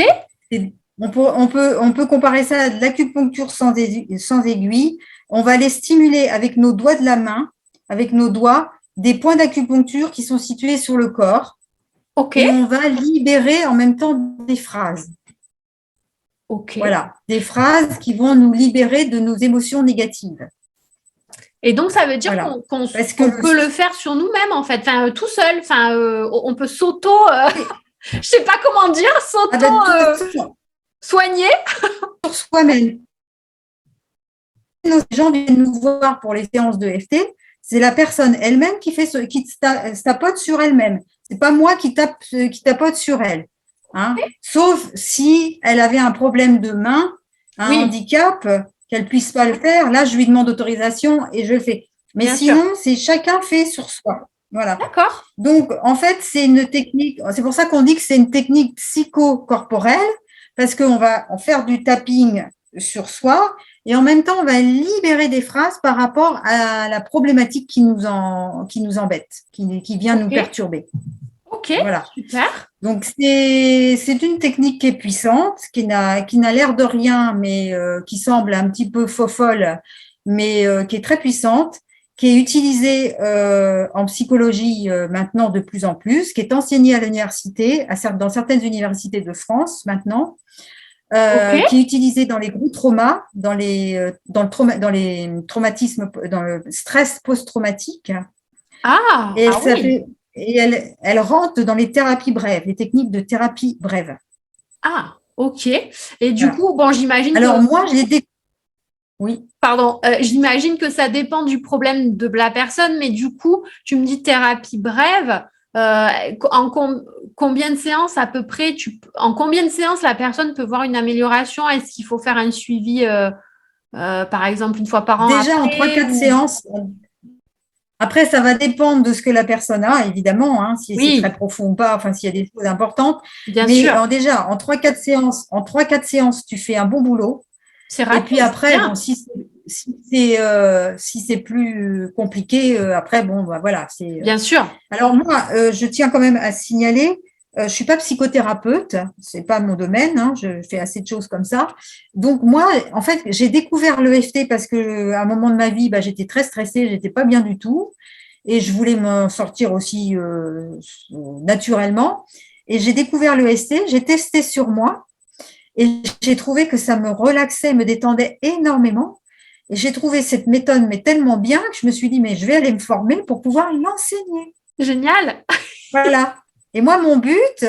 On peut comparer ça à de l'acupuncture sans aiguille. On va les stimuler avec nos doigts de la main, avec nos doigts, des points d'acupuncture qui sont situés sur le corps. Ok. Et on va libérer en même temps des phrases. Ok. Voilà, des phrases qui vont nous libérer de nos émotions négatives. Et donc, ça veut dire qu'on peut le faire sur nous-mêmes, en fait, tout seul. On peut je ne sais pas comment dire, soigner. Sur soi-même. Nos gens viennent nous voir pour les séances de EFT, c'est la personne elle-même qui tapote sur elle-même. C'est pas moi qui tapote sur elle. Sauf si elle avait un problème de main, un handicap, qu'elle puisse pas le faire. Là, je lui demande autorisation et je le fais. Mais bien sinon, c'est chacun fait sur soi. Voilà. D'accord. Donc, en fait, c'est une technique. C'est pour ça qu'on dit que c'est une technique psychocorporelle, parce qu'on va en faire du tapping sur soi et en même temps, on va libérer des phrases par rapport à la problématique qui nous embête, qui vient nous perturber. Ok, voilà. Super. Donc, c'est une technique qui est puissante, qui n'a l'air de rien, mais qui semble un petit peu folle, mais qui est très puissante, qui est utilisée en psychologie maintenant de plus en plus, qui est enseignée à l'université, dans certaines universités de France maintenant, qui est utilisée dans les gros traumas, dans les traumatismes, dans le stress post-traumatique. Et elle rentre dans les thérapies brèves, les techniques de thérapie brève. Ah, ok. Et du coup, j'imagine moi, je l'ai découvert. Oui. Pardon, j'imagine que ça dépend du problème de la personne, mais du coup, tu me dis thérapie brève. Combien de séances à peu près en combien de séances la personne peut voir une amélioration? Est-ce qu'il faut faire un suivi, par exemple, une fois par an? Déjà, en 3-4 séances. Après, ça va dépendre de ce que la personne a, évidemment, si c'est très profond ou pas, s'il y a des choses importantes. Bien sûr. Déjà, en 3-4 séances, tu fais un bon boulot. C'est rapide. Et puis après, si c'est plus compliqué, après, voilà. Bien sûr. Alors moi, je tiens quand même à signaler, je suis pas psychothérapeute, c'est pas mon domaine, je fais assez de choses comme ça. Donc moi, en fait, j'ai découvert l'EFT parce que à un moment de ma vie, j'étais très stressée, j'étais pas bien du tout, et je voulais m'en sortir aussi naturellement. Et j'ai découvert l'EFT, j'ai testé sur moi, et j'ai trouvé que ça me relaxait, me détendait énormément. Et j'ai trouvé cette méthode mais tellement bien que je me suis dit mais je vais aller me former pour pouvoir l'enseigner. Génial. Voilà. Et moi, mon but,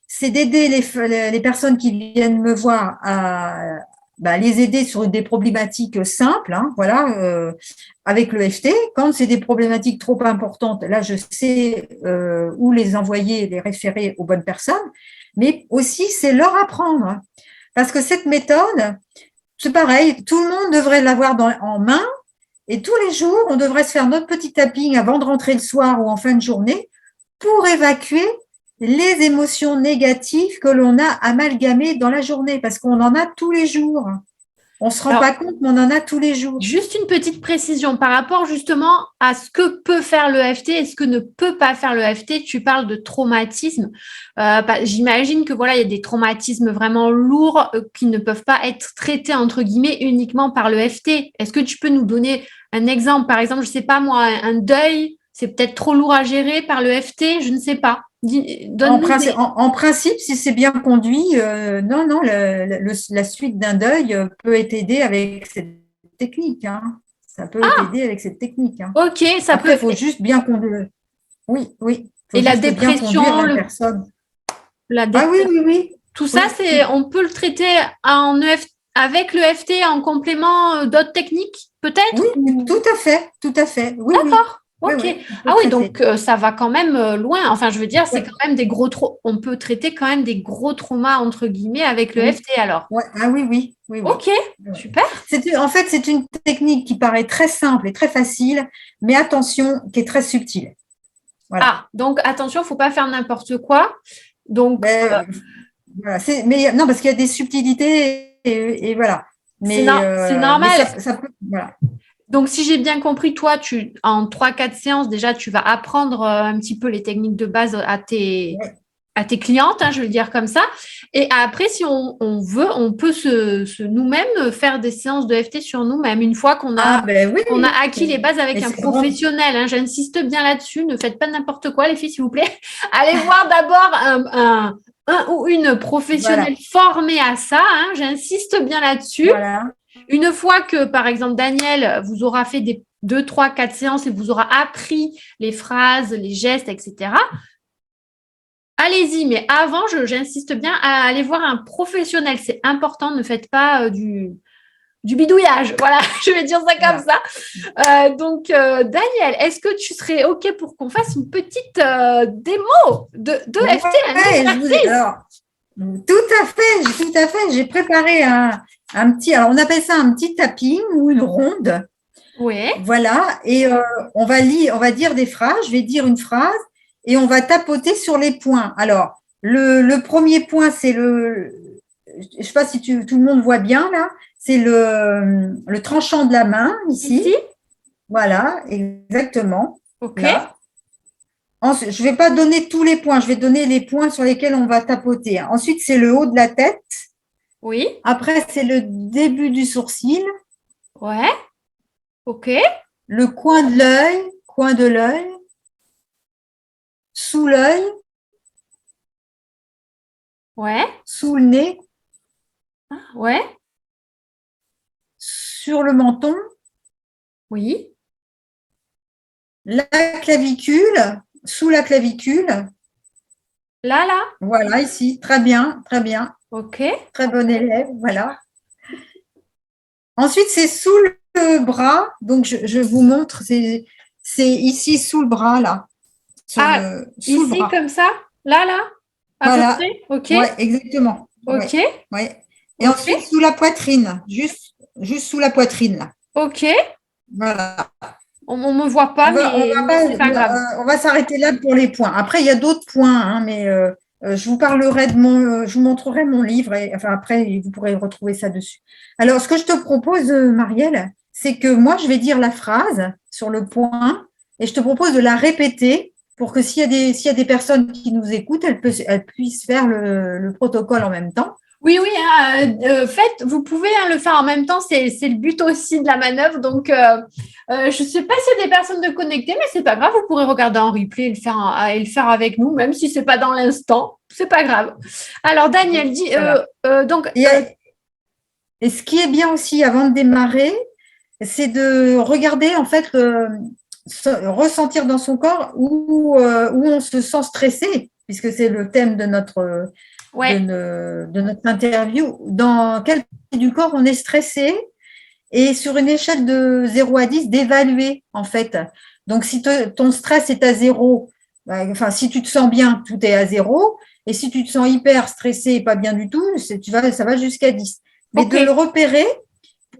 c'est d'aider les personnes qui viennent me voir à les aider sur des problématiques simples, avec l'EFT. Quand c'est des problématiques trop importantes, là, je sais où les envoyer, les référer aux bonnes personnes. Mais aussi, c'est leur apprendre. Parce que cette méthode, c'est pareil, tout le monde devrait l'avoir en main. Et tous les jours, on devrait se faire notre petit tapping avant de rentrer le soir ou en fin de journée pour évacuer les émotions négatives que l'on a amalgamées dans la journée, parce qu'on en a tous les jours. On ne se rend pas compte, mais on en a tous les jours. Juste une petite précision par rapport justement à ce que peut faire l'EFT et ce que ne peut pas faire l'EFT. Tu parles de traumatisme. J'imagine que il y a des traumatismes vraiment lourds qui ne peuvent pas être traités entre guillemets uniquement par l'EFT. Est-ce que tu peux nous donner un exemple? Par exemple, je ne sais pas moi, un deuil, c'est peut-être trop lourd à gérer par l'EFT, je ne sais pas. En principe, si c'est bien conduit, non, la suite d'un deuil peut être aidée avec cette technique. Ça peut être aidé avec cette technique. Ok, ça Après, il faut juste bien conduire. Oui. Et la dépression, la personne. Oui. Tout ça, on peut le traiter avec l'EFT en complément d'autres techniques, peut-être? Oui, tout à fait. Oui, d'accord. Oui, Ok. oui, on peut Ah oui, traiter. donc ça va quand même loin. Enfin, je veux dire, c'est Ouais, quand même des gros on peut traiter quand même des gros traumas, entre guillemets, avec le oui, FT alors. ouais. Ah oui, oui, oui, oui. Ok, Ouais. super. En fait, c'est une technique qui paraît très simple et très facile, mais attention, qui est très subtile. Voilà. Ah, donc attention, il ne faut pas faire n'importe quoi. Donc, Ben, voilà. Mais non, parce qu'il y a des subtilités et voilà. c'est Mais normal. ça peut, voilà. Donc, si j'ai bien compris, toi, en 3, 4 séances, déjà, tu vas apprendre un petit peu les techniques de base Ouais. à tes clientes, hein, je vais le dire comme ça. Et après, si on veut, on peut nous-mêmes faire des séances de FT sur nous-mêmes une fois Ah ben oui, qu'on a acquis les bases mais avec un c'est grand. professionnel. Hein. J'insiste bien là-dessus. Ne faites pas n'importe quoi, les filles, s'il vous plaît. Allez voir d'abord un ou une professionnelle Voilà, formée à ça. Hein. J'insiste bien là-dessus. voilà. Une fois que, par exemple, Daniel vous aura fait des 2, 3, 4 séances et vous aura appris les phrases, les gestes, etc., allez-y. Mais avant, j'insiste bien à aller voir un professionnel. C'est important. Ne faites pas du bidouillage. Voilà, je vais dire ça comme Voilà. ça. Daniel, est-ce que tu serais OK pour qu'on fasse une petite démo de FT, un Ouais, exercice? alors, tout à fait. J'ai préparé un petit, alors on appelle ça un petit tapping ou une ronde. Oui, Voilà, et on va dire des phrases. Je vais dire une phrase et on va tapoter sur les points. Alors, le premier point, je ne sais pas si tout le monde voit bien là, c'est le tranchant de la main ici. ici. Voilà, exactement. OK. Là. Ensuite, je ne vais pas donner tous les points, je vais donner les points sur lesquels on va tapoter. Ensuite, c'est le haut de la tête. Oui. Après, c'est le début du sourcil, Ouais. OK. le coin de l'œil, sous l'œil, Ouais. sous le nez, Ouais. sur le menton, Oui. la clavicule, sous la clavicule. Là, là. Voilà, ici, très bien, OK. très bon élève, voilà. Ensuite, c'est sous le bras, donc je vous montre, c'est ici sous le bras, là, Ah, sous le ici, bras. comme ça? Là, là? À peu Voilà, près? OK. ouais, exactement. OK. Ouais, ouais. Et OK. ensuite, sous la poitrine, juste sous la poitrine, là. OK. Voilà. On me voit pas, On va mais pas, c'est pas grave. on va s'arrêter là pour les points. Après, il y a d'autres points, hein, mais je vous parlerai je vous montrerai mon livre et enfin après, vous pourrez retrouver ça dessus. Alors, ce que je te propose, Marielle, c'est que moi, je vais dire la phrase sur le point et je te propose de la répéter pour que s'il y a des personnes qui nous écoutent, elles puissent faire le protocole en même temps. Oui, oui, hein, faites, vous pouvez hein, le faire en même temps, c'est le but aussi de la manœuvre. Donc, je ne sais pas s'il y a des personnes de connecter, mais c'est pas grave, vous pourrez regarder en replay et le faire avec nous, même si c'est pas dans l'instant, c'est pas grave. Alors, Daniel dit, Voilà. Et, et ce qui est bien aussi avant de démarrer, c'est de regarder en fait, ressentir dans son corps où on se sent stressé, puisque c'est le thème ouais, de notre interview. Dans quel partie du corps on est stressé et sur une échelle de 0 à 10, d'évaluer en fait. Donc, si ton stress est à 0, enfin, si tu te sens bien, tout est à 0. Et si tu te sens hyper stressé et pas bien du tout, ça va jusqu'à 10. Mais ok, de le repérer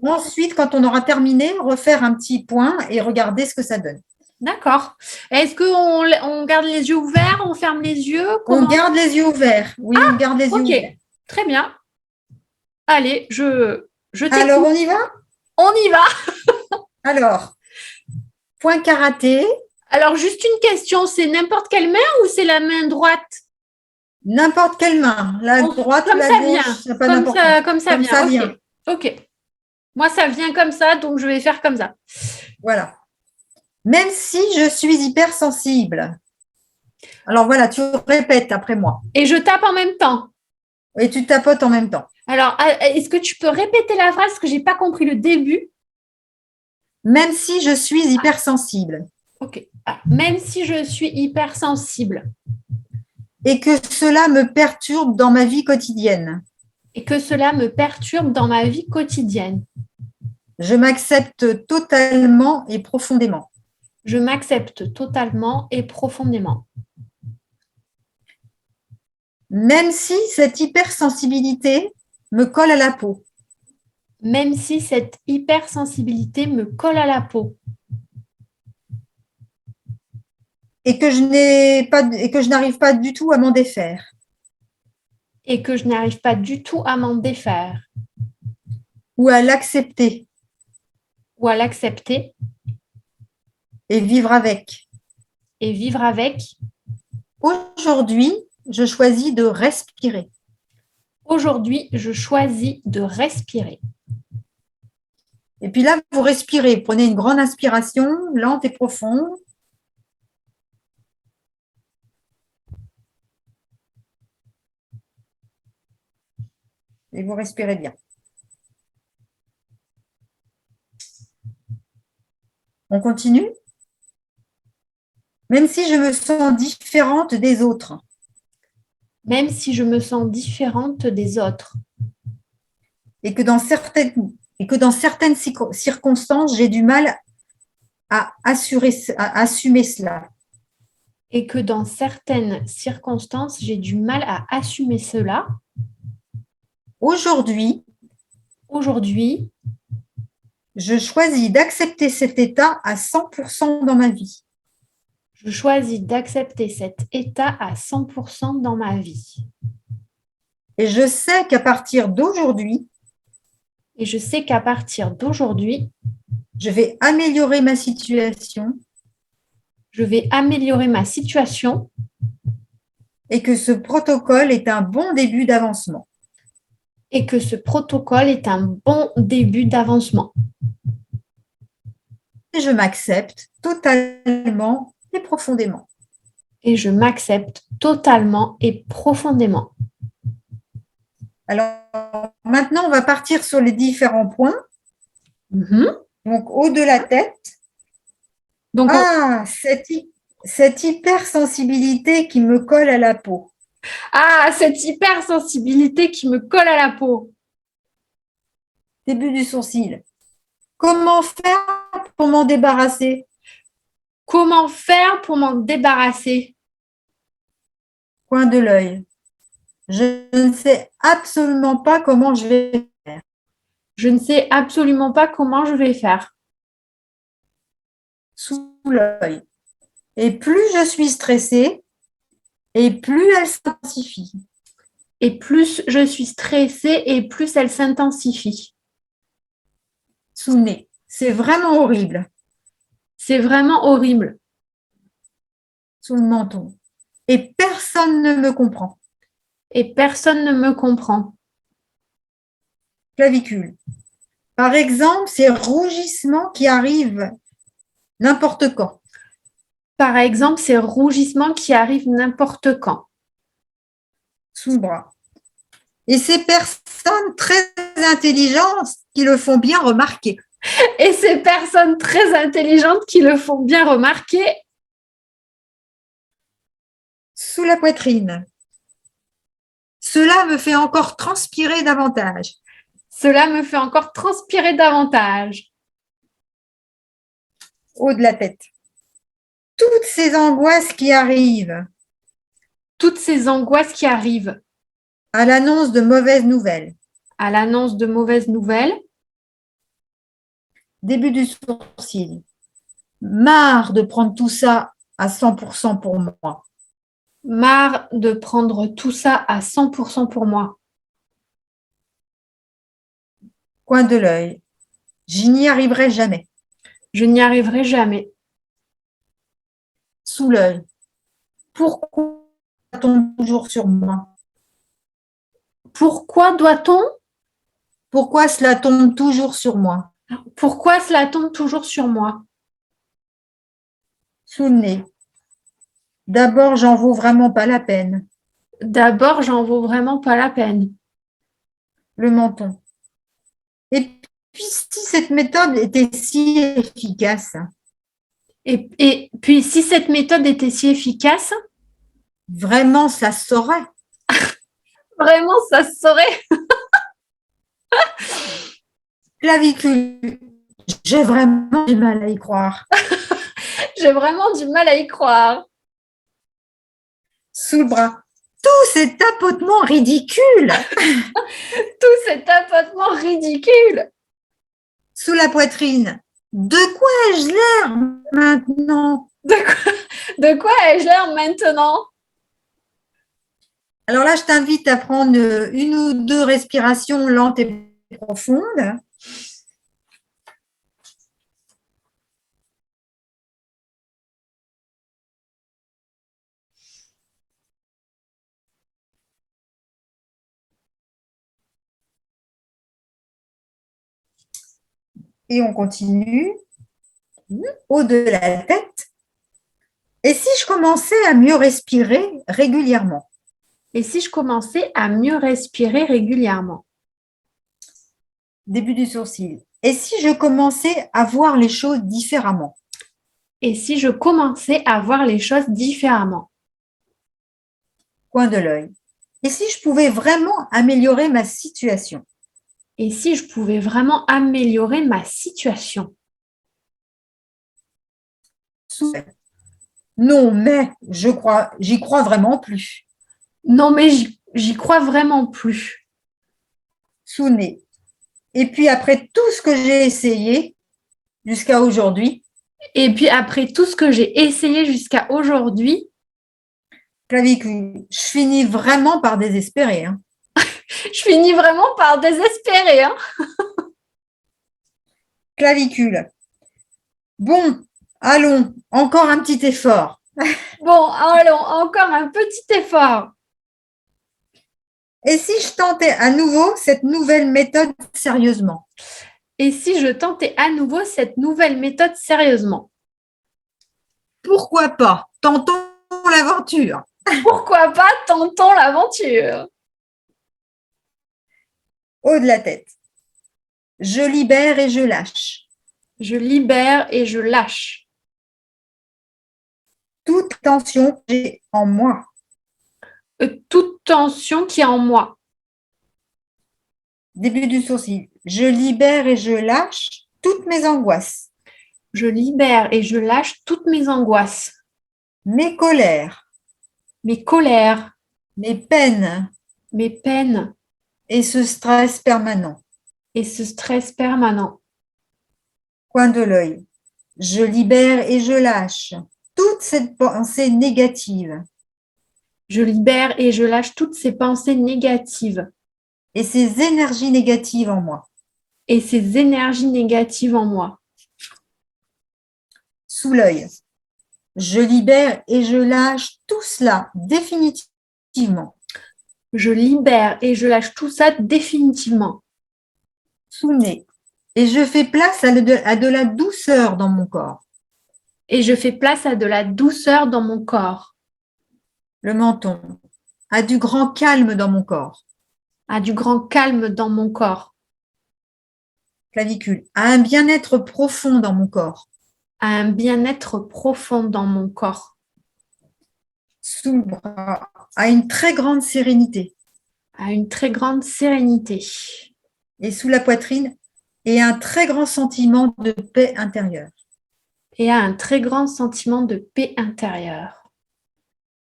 pour ensuite, quand on aura terminé, refaire un petit point et regarder ce que ça donne. d'accord. Est-ce qu'on garde les yeux ouverts, on ferme les yeux? On Comment? garde les yeux ouverts. Oui, on garde les yeux Ok, ouverts. très bien. Allez, je Alors, t'écoute. on y va? On y va. Alors, point karaté, Alors, juste une question, c'est n'importe quelle main ou c'est la main droite? n'importe quelle main, la droite ou Comme la ça gauche, vient, ça n'a pas d'importance. comme ça Comme ça vient. Ok, vient. ok. Moi, ça vient comme ça, donc je vais faire comme ça. Voilà. Même si je suis hypersensible. Alors voilà, tu répètes après moi. Et je tape en même temps. Et tu tapotes en même temps. Alors, est-ce que tu peux répéter la phrase parce que j'ai pas compris le début? Même si je suis hypersensible. Ok. Ah, même si je suis hypersensible Et que cela me perturbe dans ma vie quotidienne. et que cela me perturbe dans ma vie quotidienne. Je m'accepte totalement et profondément. Je m'accepte totalement et profondément. Même si cette hypersensibilité me colle à la peau Même si cette hypersensibilité me colle à la peau et que je n'arrive pas du tout à m'en défaire. et que je n'arrive pas du tout à m'en défaire Ou à l'accepter ou à l'accepter et vivre avec. et vivre avec. Aujourd'hui, je choisis de respirer. Aujourd'hui, je choisis de respirer. Et puis là, vous respirez. Prenez une grande inspiration, lente et profonde. Et vous respirez bien. On continue? Même si je me sens différente des autres Même si je me sens différente des autres et que dans certaines circonstances, j'ai du mal à assumer cela. et que dans certaines circonstances, j'ai du mal à assumer cela. Aujourd'hui, je choisis d'accepter cet état à 100% dans ma vie. Je choisis d'accepter cet état à 100% dans ma vie. Et je sais qu'à partir d'aujourd'hui, Et je sais qu'à partir d'aujourd'hui, je vais améliorer ma situation je vais améliorer ma situation et que ce protocole est un bon début d'avancement. et que ce protocole est un bon début d'avancement. Et je m'accepte totalement et profondément. Et je m'accepte totalement et profondément. Alors, maintenant, on va partir sur les différents points. Donc, haut de la tête. Donc, cette hypersensibilité qui me colle à la peau. cette hypersensibilité qui me colle à la peau. Début du sourcil. Comment faire pour m'en débarrasser? Comment faire pour m'en débarrasser? Coin de l'œil. Je ne sais absolument pas comment je vais faire. Je ne sais absolument pas comment je vais faire. Sous l'œil. Et plus je suis stressée, et plus elle s'intensifie. Et plus je suis stressée et plus elle s'intensifie. Sous le nez. C'est vraiment horrible. C'est vraiment horrible. Sous le menton. Et personne ne me comprend. Et personne ne me comprend. Clavicule. Par exemple, ces rougissements qui arrivent n'importe quand. Par exemple, ces rougissements qui arrivent n'importe quand. Sous le bras. Et ces personnes très intelligentes qui le font bien remarquer. Et ces personnes très intelligentes qui le font bien remarquer. Sous la poitrine. Cela me fait encore transpirer davantage. Cela me fait encore transpirer davantage. Haut de la tête. Toutes ces angoisses qui arrivent. Toutes ces angoisses qui arrivent. À l'annonce de mauvaises nouvelles. À l'annonce de mauvaises nouvelles. Début du sourcil. Marre de prendre tout ça à 100% pour moi. Marre de prendre tout ça à 100% pour moi. Coin de l'œil. Je n'y arriverai jamais. Je n'y arriverai jamais. Sous l'œil. Pourquoi tombe toujours sur moi? Pourquoi doit-on? Pourquoi cela tombe toujours sur moi? Pourquoi cela tombe toujours sur moi? Sous le nez. D'abord, j'en vaux vraiment pas la peine. D'abord, j'en vaux vraiment pas la peine. Le menton. Et puis, si cette méthode était si efficace. Et puis, si cette méthode était si efficace, vraiment, ça se saurait. Vraiment, ça se saurait. Clavicule. J'ai vraiment du mal à y croire. J'ai vraiment du mal à y croire. Sous le bras. Tout cet tapotement ridicule. Tout cet tapotement ridicule. Sous la poitrine. De quoi ai-je l'air maintenant? De quoi ai-je l'air maintenant? Alors là, je t'invite à prendre une ou deux respirations lentes et profondes. Et on continue. Haut de la tête. Et si je commençais à mieux respirer régulièrement? Et si je commençais à mieux respirer régulièrement? Début du sourcil. Et si je commençais à voir les choses différemment? Et si je commençais à voir les choses différemment? Coin de l'œil. Et si je pouvais vraiment améliorer ma situation? Et si je pouvais vraiment améliorer ma situation? Non, mais j'y crois vraiment plus. Non, mais j'y crois vraiment plus. Sous nez. Et puis après tout ce que j'ai essayé jusqu'à aujourd'hui, Et puis après tout ce que j'ai essayé jusqu'à aujourd'hui, clavicule, je finis vraiment par désespérer. Hein. je finis vraiment par désespérer. Hein. Clavicule. Bon, allons, encore un petit effort. Bon, allons, encore un petit effort. Et si je tentais à nouveau cette nouvelle méthode sérieusement? Et si je tentais à nouveau cette nouvelle méthode sérieusement? Pourquoi pas? Tentons l'aventure. Pourquoi pas tentons l'aventure? Haut de la tête. Je libère et je lâche. Je libère et je lâche. Toute tension que j'ai en moi. Toute tension qui est en moi. Début du sourcil. Je libère et je lâche toutes mes angoisses. Je libère et je lâche toutes mes angoisses. Mes colères. Mes colères. Mes peines. Mes peines. Et ce stress permanent. Et ce stress permanent. Coin de l'œil. Je libère et je lâche toute cette pensée négative. Je libère et je lâche toutes ces pensées négatives. Et ces énergies négatives en moi. Et ces énergies négatives en moi. Sous l'œil. Je libère et je lâche tout cela définitivement. Je libère et je lâche tout ça définitivement. Sous le nez. Et je fais place à de la douceur dans mon corps. Et je fais place à de la douceur dans mon corps. Le menton. À du grand calme dans mon corps. À du grand calme dans mon corps. Clavicule. À un bien-être profond dans mon corps. À un bien-être profond dans mon corps. Sous le bras. À une très grande sérénité. À une très grande sérénité. Et sous la poitrine. Et un très grand sentiment de paix intérieure. Et à un très grand sentiment de paix intérieure.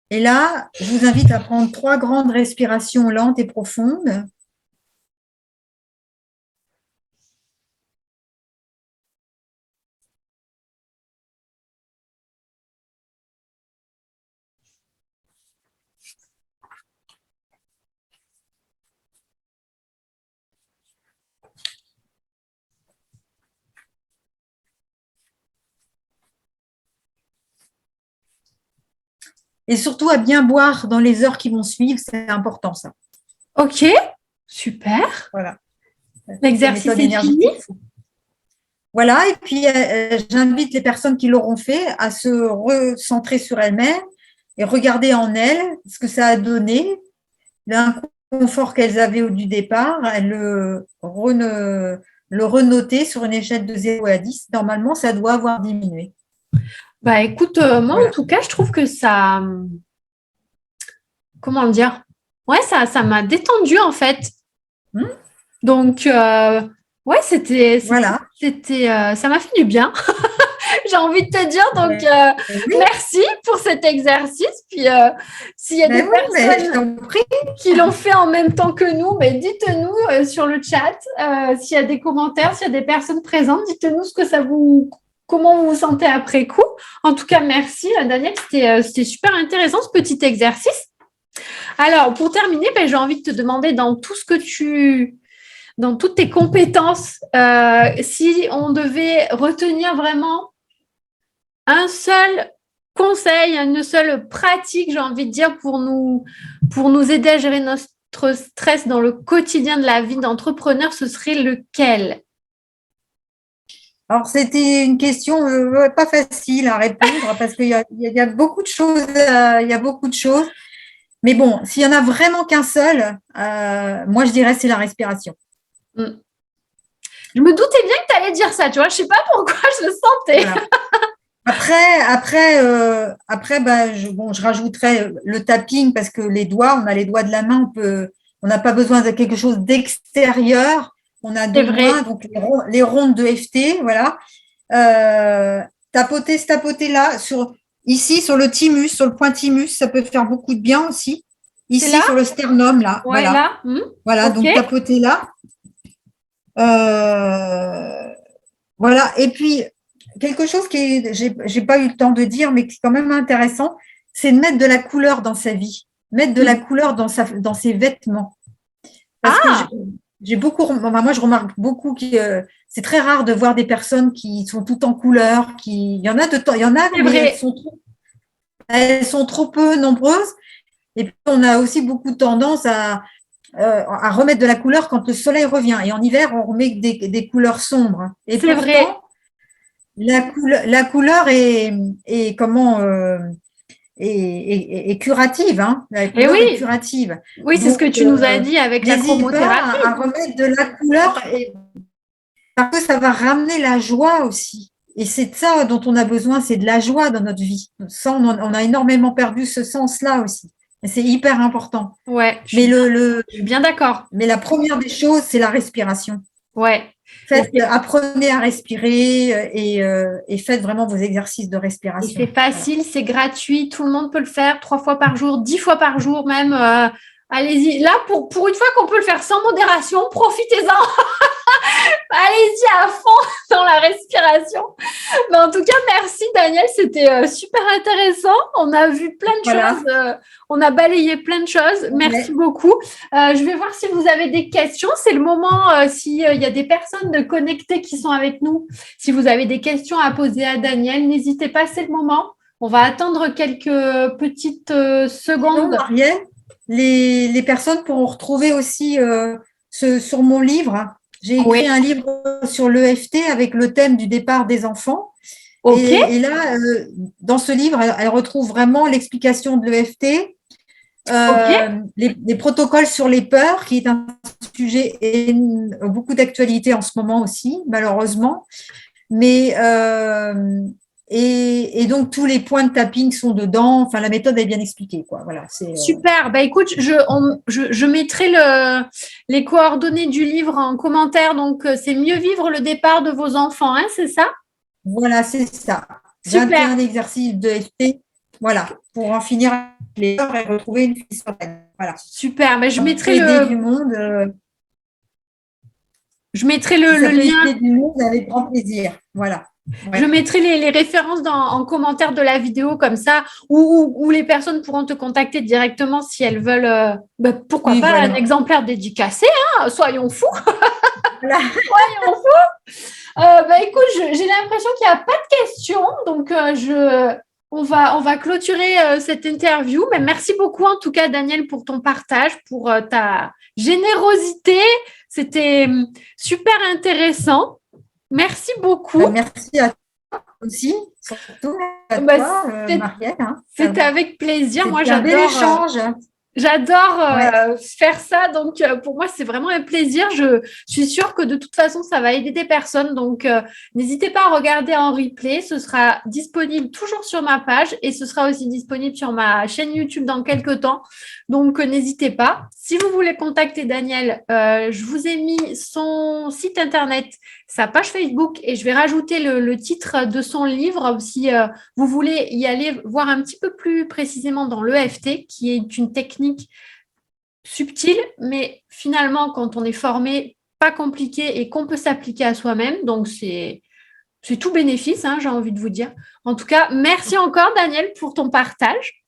Et là, je vous invite à prendre 3 grandes respirations lentes et profondes. Et surtout à bien boire dans les heures qui vont suivre, c'est important ça. Ok, super. Voilà. L'exercice est fini. Voilà, et puis j'invite les personnes qui l'auront fait à se recentrer sur elles-mêmes et regarder en elles ce que ça a donné, l'inconfort qu'elles avaient du départ, elles le renoter sur une échelle de 0 à 10. Normalement, ça doit avoir diminué. Bah écoute, moi Voilà. en tout cas, je trouve que ça, comment dire, ouais, ça m'a détendu en fait. Donc, ouais, Voilà. ça m'a fait du bien. j'ai envie de te dire. Donc, Oui. merci pour cet exercice. Puis, s'il y a des Oui, personnes je t'en prie. qui l'ont fait en même temps que nous, mais dites-nous sur le chat s'il y a des commentaires, s'il y a des personnes présentes, dites-nous comment vous vous sentez après coup. En tout cas, merci Daniel, c'était super intéressant ce petit exercice. Alors, pour terminer, j'ai envie de te demander dans toutes tes compétences, si on devait retenir vraiment un seul conseil, une seule pratique, j'ai envie de dire, pour nous aider à gérer notre stress dans le quotidien de la vie d'entrepreneur, ce serait lequel? Alors, c'était une question pas facile à répondre parce qu'il y a beaucoup de choses. Il y a beaucoup de choses. Mais bon, s'il y en a vraiment qu'un seul, moi, je dirais c'est la respiration. Je me doutais bien que tu allais dire ça, tu vois. Je sais pas pourquoi je le sentais. Voilà. Après, je rajouterais le tapping parce que on a les doigts de la main, on n'a pas besoin de quelque chose d'extérieur. On a deux mains, donc les rondes de FT, voilà. Tapoter là, ici sur le thymus, sur le point thymus, ça peut faire beaucoup de bien aussi. Ici sur le sternum, là. Ouais, voilà. Là. Voilà, okay. Donc tapoter là. Voilà, et puis quelque chose j'ai pas eu le temps de dire, mais qui est quand même intéressant, c'est de mettre de la couleur dans sa vie, mettre de la couleur dans ses vêtements. Parce que moi je remarque beaucoup que c'est très rare de voir des personnes qui sont toutes en couleur, il y en a mais elles sont trop peu nombreuses. Et puis on a aussi beaucoup de tendance à remettre de la couleur quand le soleil revient. Et en hiver, on remet des couleurs sombres. Et c'est pourtant, vrai. La couleur est curative. Hein. La couleur est curative. Oui, c'est ce que tu nous as dit avec la chromothérapie. N'hésite pas à remettre de la couleur parce que ça va ramener la joie aussi. Et c'est de ça dont on a besoin, c'est de la joie dans notre vie. Ça, on a énormément perdu ce sens-là aussi. Et c'est hyper important. Ouais, je suis bien d'accord. Mais la première des choses, c'est la respiration. Ouais. Apprenez à respirer et faites vraiment vos exercices de respiration. Et c'est facile, c'est gratuit, tout le monde peut le faire 3 fois par jour, 10 fois par jour même. Allez-y. Là, pour une fois qu'on peut le faire sans modération, profitez-en. Allez-y à fond dans la respiration. Mais en tout cas, merci Daniel, c'était super intéressant. On a vu plein de choses, on a balayé plein de choses. Merci beaucoup. Je vais voir si vous avez des questions. C'est le moment, s'il y a des personnes de connectées qui sont avec nous. Si vous avez des questions à poser à Daniel, n'hésitez pas, c'est le moment. On va attendre quelques petites secondes. Non, Marielle, les personnes pourront retrouver aussi sur mon livre. J'ai écrit un livre sur l'EFT avec le thème du départ des enfants. Et là, dans ce livre, elle retrouve vraiment l'explication de l'EFT, les protocoles sur les peurs, qui est un sujet beaucoup d'actualité en ce moment aussi, malheureusement. Mais et donc tous les points de tapping sont dedans. Enfin, la méthode est bien expliquée, quoi. Voilà. Super. Écoute, je mettrai les coordonnées du livre en commentaire. Donc, c'est mieux vivre le départ de vos enfants, hein, c'est ça? Voilà, c'est ça. Super. 21 exercices de FT. Voilà, pour en finir avec les heures et retrouver une vie sereine. Voilà. Super. Je mettrai du monde. Je mettrai le lien. Aider du monde avec grand plaisir. Voilà. Ouais. Je mettrai les références en commentaire de la vidéo comme ça, où les personnes pourront te contacter directement si elles veulent, pourquoi pas un exemplaire dédicacé, hein, soyons fous. Voilà. Soyons fous. Écoute, j'ai l'impression qu'il n'y a pas de questions, donc on va clôturer cette interview. Mais merci beaucoup en tout cas, Daniel, pour ton partage, pour ta générosité. C'était super intéressant. Merci beaucoup. Merci à toi aussi, surtout à toi, Marielle. Hein. C'était avec plaisir. Moi, j'adore. Un bel échange. J'adore Ouais. faire ça, donc pour moi c'est vraiment un plaisir. Je suis sûre que de toute façon ça va aider des personnes, donc n'hésitez pas à regarder en replay. Ce sera disponible toujours sur ma page et ce sera aussi disponible sur ma chaîne YouTube dans quelques temps. Donc n'hésitez pas. Si vous voulez contacter Daniel, je vous ai mis son site internet, sa page Facebook et je vais rajouter le titre de son livre si vous voulez y aller voir un petit peu plus précisément dans l'EFT, qui est une technique subtile, mais finalement, quand on est formé, pas compliqué et qu'on peut s'appliquer à soi-même. Donc, c'est tout bénéfice, hein, j'ai envie de vous dire. En tout cas, merci encore, Daniel, pour ton partage.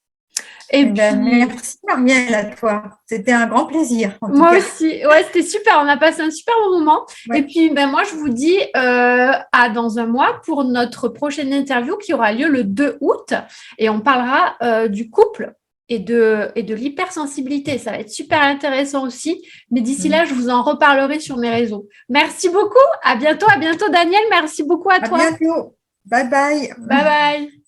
Et Eh ben, puis, merci Marielle à toi. C'était un grand plaisir en tout moi cas. aussi, ouais, c'était super. On a passé un super bon moment. Et Ouais. puis, ben, moi, je vous dis à dans un mois pour notre prochaine interview qui aura lieu le 2 août. Et on parlera du couple et de l'hypersensibilité. Ça va être super intéressant aussi. Mais d'ici là, je vous en reparlerai sur mes réseaux. Merci beaucoup. À bientôt, Daniel. Merci beaucoup à À toi. bientôt. Bye bye. Bye bye.